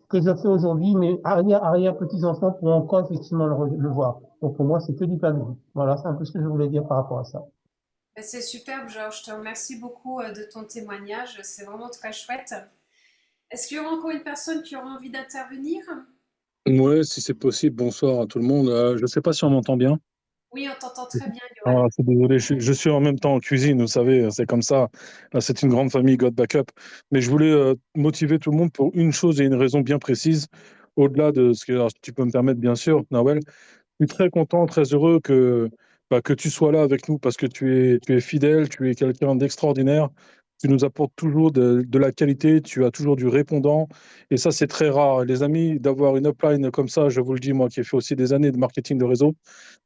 Speaker 10: ce que je fais aujourd'hui, mes arrière petits-enfants pourront encore effectivement le voir. Donc pour moi, c'est que du pain. Voilà, c'est un peu ce que je voulais dire par rapport à ça.
Speaker 1: C'est superbe, Georges. Je te remercie beaucoup de ton témoignage. C'est vraiment très chouette. Est-ce qu'il y aura encore une personne qui aura envie d'intervenir?
Speaker 3: Ouais, si c'est possible, bonsoir à tout le monde. Je ne sais pas si on m'entend bien.
Speaker 1: Oui, on t'entend très bien, Johan.
Speaker 3: C'est désolé, je suis en même temps en cuisine, vous savez, c'est comme ça. C'est une grande famille, God Backup. Mais je voulais motiver tout le monde pour une chose et une raison bien précise, au-delà de ce que alors, tu peux me permettre, bien sûr, Nawel. Je suis très content, très heureux que tu sois là avec nous parce que tu es fidèle, tu es quelqu'un d'extraordinaire. Tu nous apportes toujours de la qualité, tu as toujours du répondant. Et ça, c'est très rare. Les amis, d'avoir une upline comme ça, je vous le dis, moi qui ai fait aussi des années de marketing de réseau,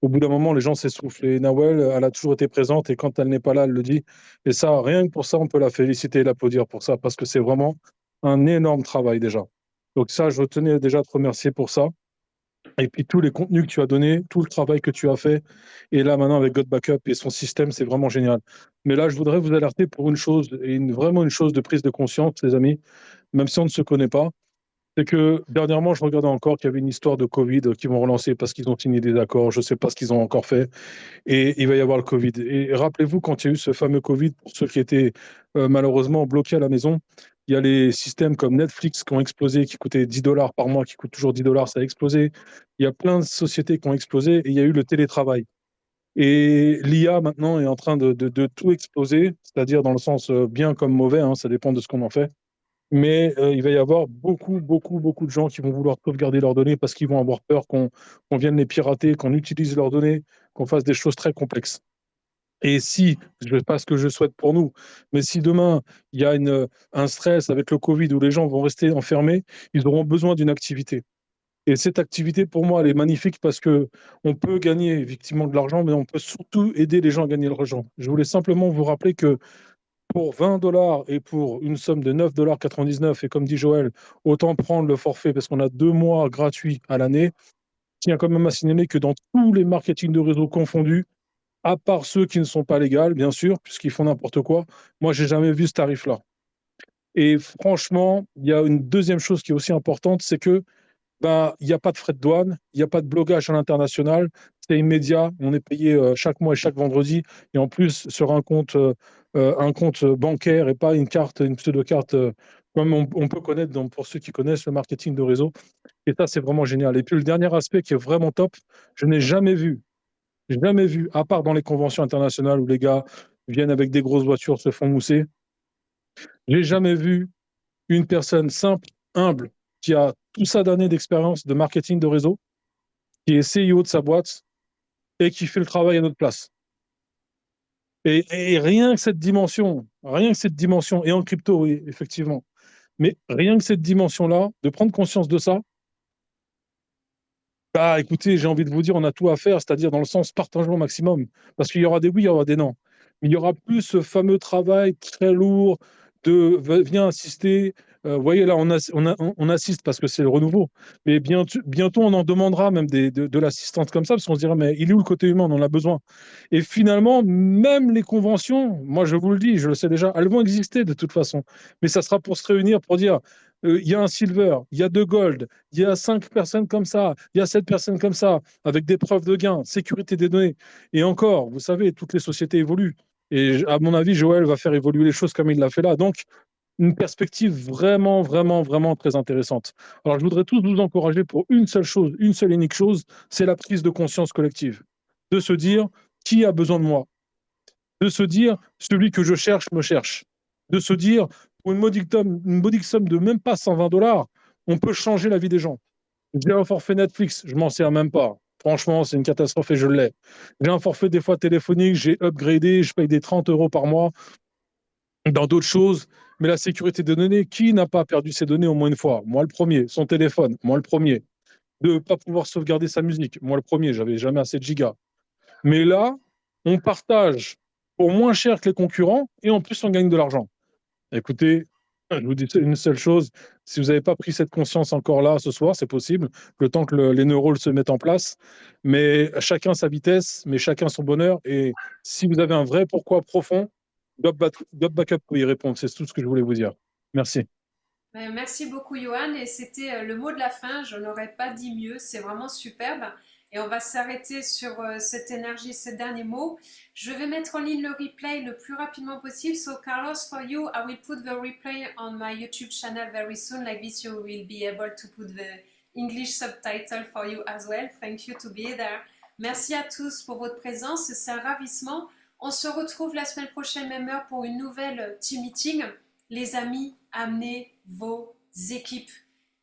Speaker 3: au bout d'un moment, les gens s'essoufflent. Et Nawel, elle a toujours été présente et quand elle n'est pas là, elle le dit. Et ça, rien que pour ça, on peut la féliciter et l'applaudir pour ça parce que c'est vraiment un énorme travail déjà. Donc ça, je tenais déjà à te remercier pour ça. Et puis tous les contenus que tu as donnés, tout le travail que tu as fait, et là maintenant avec God Backup et son système, c'est vraiment génial. Mais là, je voudrais vous alerter pour une chose, et vraiment une chose de prise de conscience, les amis, même si on ne se connaît pas, c'est que dernièrement, je regardais encore qu'il y avait une histoire de Covid qui vont relancer parce qu'ils ont signé des accords, je ne sais pas ce qu'ils ont encore fait, et il va y avoir le Covid. Et rappelez-vous, quand il y a eu ce fameux Covid, pour ceux qui étaient malheureusement bloqués à la maison, il y a les systèmes comme Netflix qui ont explosé, qui coûtaient 10 dollars par mois, qui coûtent toujours 10 dollars, ça a explosé. Il y a plein de sociétés qui ont explosé et il y a eu le télétravail. Et l'IA maintenant est en train de tout exploser, c'est-à-dire dans le sens bien comme mauvais, hein, ça dépend de ce qu'on en fait. Mais il va y avoir beaucoup de gens qui vont vouloir sauvegarder leurs données parce qu'ils vont avoir peur qu'on vienne les pirater, qu'on utilise leurs données, qu'on fasse des choses très complexes. Et si, je ne sais pas ce que je souhaite pour nous, mais si demain, il y a un stress avec le Covid où les gens vont rester enfermés, ils auront besoin d'une activité. Et cette activité, pour moi, elle est magnifique parce qu'on peut gagner effectivement de l'argent, mais on peut surtout aider les gens à gagner de l'argent. Je voulais simplement vous rappeler que pour 20 dollars et pour une somme de 9,99 $, et comme dit Joël, autant prendre le forfait parce qu'on a 2 mois gratuits à l'année. Je tiens quand même à signaler que dans tous les marketing de réseau confondus, à part ceux qui ne sont pas légaux, bien sûr, puisqu'ils font n'importe quoi, moi, j'ai jamais vu ce tarif-là. Et franchement, il y a une deuxième chose qui est aussi importante, c'est que il n'y a pas de frais de douane, il n'y a pas de blocage à l'international, c'est immédiat, on est payé chaque mois et chaque vendredi, et en plus sur un compte bancaire et pas une carte, une pseudo-carte, comme on peut connaître pour ceux qui connaissent le marketing de réseau. Et ça, c'est vraiment génial. Et puis le dernier aspect qui est vraiment top, je n'ai jamais vu, à part dans les conventions internationales où les gars viennent avec des grosses voitures, se font mousser, j'ai jamais vu une personne simple, humble, qui a tout ça d'années d'expérience de marketing de réseau, qui est CEO de sa boîte et qui fait le travail à notre place. Et rien que cette dimension, et en crypto, oui, effectivement, mais rien que cette dimension-là, de prendre conscience de ça, écoutez, j'ai envie de vous dire, on a tout à faire, c'est-à-dire dans le sens partageons au maximum, parce qu'il y aura des oui, il y aura des non. Mais il y aura plus ce fameux travail très lourd viens assister. Vous voyez, là, on assiste parce que c'est le renouveau. Mais bientôt, on en demandera même de l'assistance comme ça, parce qu'on se dira, mais il est où le côté humain? On en a besoin. Et finalement, même les conventions, moi, je vous le dis, je le sais déjà, elles vont exister de toute façon. Mais ça sera pour se réunir, pour dire, il y a un silver, il y a 2 gold, il y a 5 personnes comme ça, il y a 7 personnes comme ça, avec des preuves de gain, sécurité des données. Et encore, vous savez, toutes les sociétés évoluent. Et à mon avis, Joël va faire évoluer les choses comme il l'a fait là. Donc, une perspective vraiment, vraiment, vraiment très intéressante. Alors, je voudrais tous vous encourager pour une seule chose, une seule et unique chose, c'est la prise de conscience collective. De se dire, qui a besoin de moi? De se dire, celui que je cherche me cherche. De se dire, pour une modique somme de même pas 120 $, on peut changer la vie des gens. J'ai un forfait Netflix, je m'en sers même pas. Franchement, c'est une catastrophe et je l'ai. J'ai un forfait des fois téléphonique, j'ai upgradé, je paye des 30 € par mois dans d'autres choses. Mais la sécurité des données, qui n'a pas perdu ses données au moins une fois? Moi, le premier. Son téléphone, moi, le premier. De ne pas pouvoir sauvegarder sa musique, moi, le premier. J'avais jamais assez de gigas. Mais là, on partage pour moins cher que les concurrents et en plus, on gagne de l'argent. Écoutez, je vous dis une seule chose, si vous n'avez pas pris cette conscience encore là ce soir, c'est possible, le temps que les neurones se mettent en place, mais chacun sa vitesse, mais chacun son bonheur. Et si vous avez un vrai pourquoi profond, God Backup peut y répondre. C'est tout ce que je voulais vous dire. Merci.
Speaker 1: Merci beaucoup, Johan. Et c'était le mot de la fin. Je n'aurais pas dit mieux. C'est vraiment superbe. Et on va s'arrêter sur cette énergie, ce dernier mot. Je vais mettre en ligne le replay le plus rapidement possible. So, Carlos, for you, I will put the replay on my YouTube channel very soon. Like this, you will be able to put the English subtitle for you as well. Thank you to be there. Merci à tous pour votre présence. C'est un ravissement. On se retrouve la semaine prochaine, même heure, pour une nouvelle team meeting. Les amis, amenez vos équipes.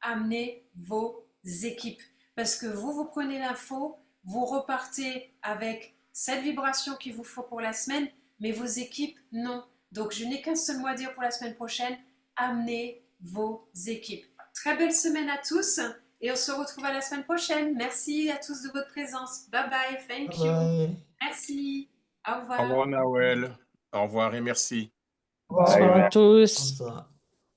Speaker 1: Amenez vos équipes. Parce que vous prenez l'info, vous repartez avec cette vibration qu'il vous faut pour la semaine, mais vos équipes, non. Donc, je n'ai qu'un seul mot à dire pour la semaine prochaine. Amenez vos équipes. Très belle semaine à tous et on se retrouve à la semaine prochaine. Merci à tous de votre présence. Bye bye. Thank you. Merci. Au revoir.
Speaker 11: Au revoir, Nawel. Au revoir et merci.
Speaker 10: Au revoir.
Speaker 12: Bonsoir à tous.
Speaker 10: Bonsoir.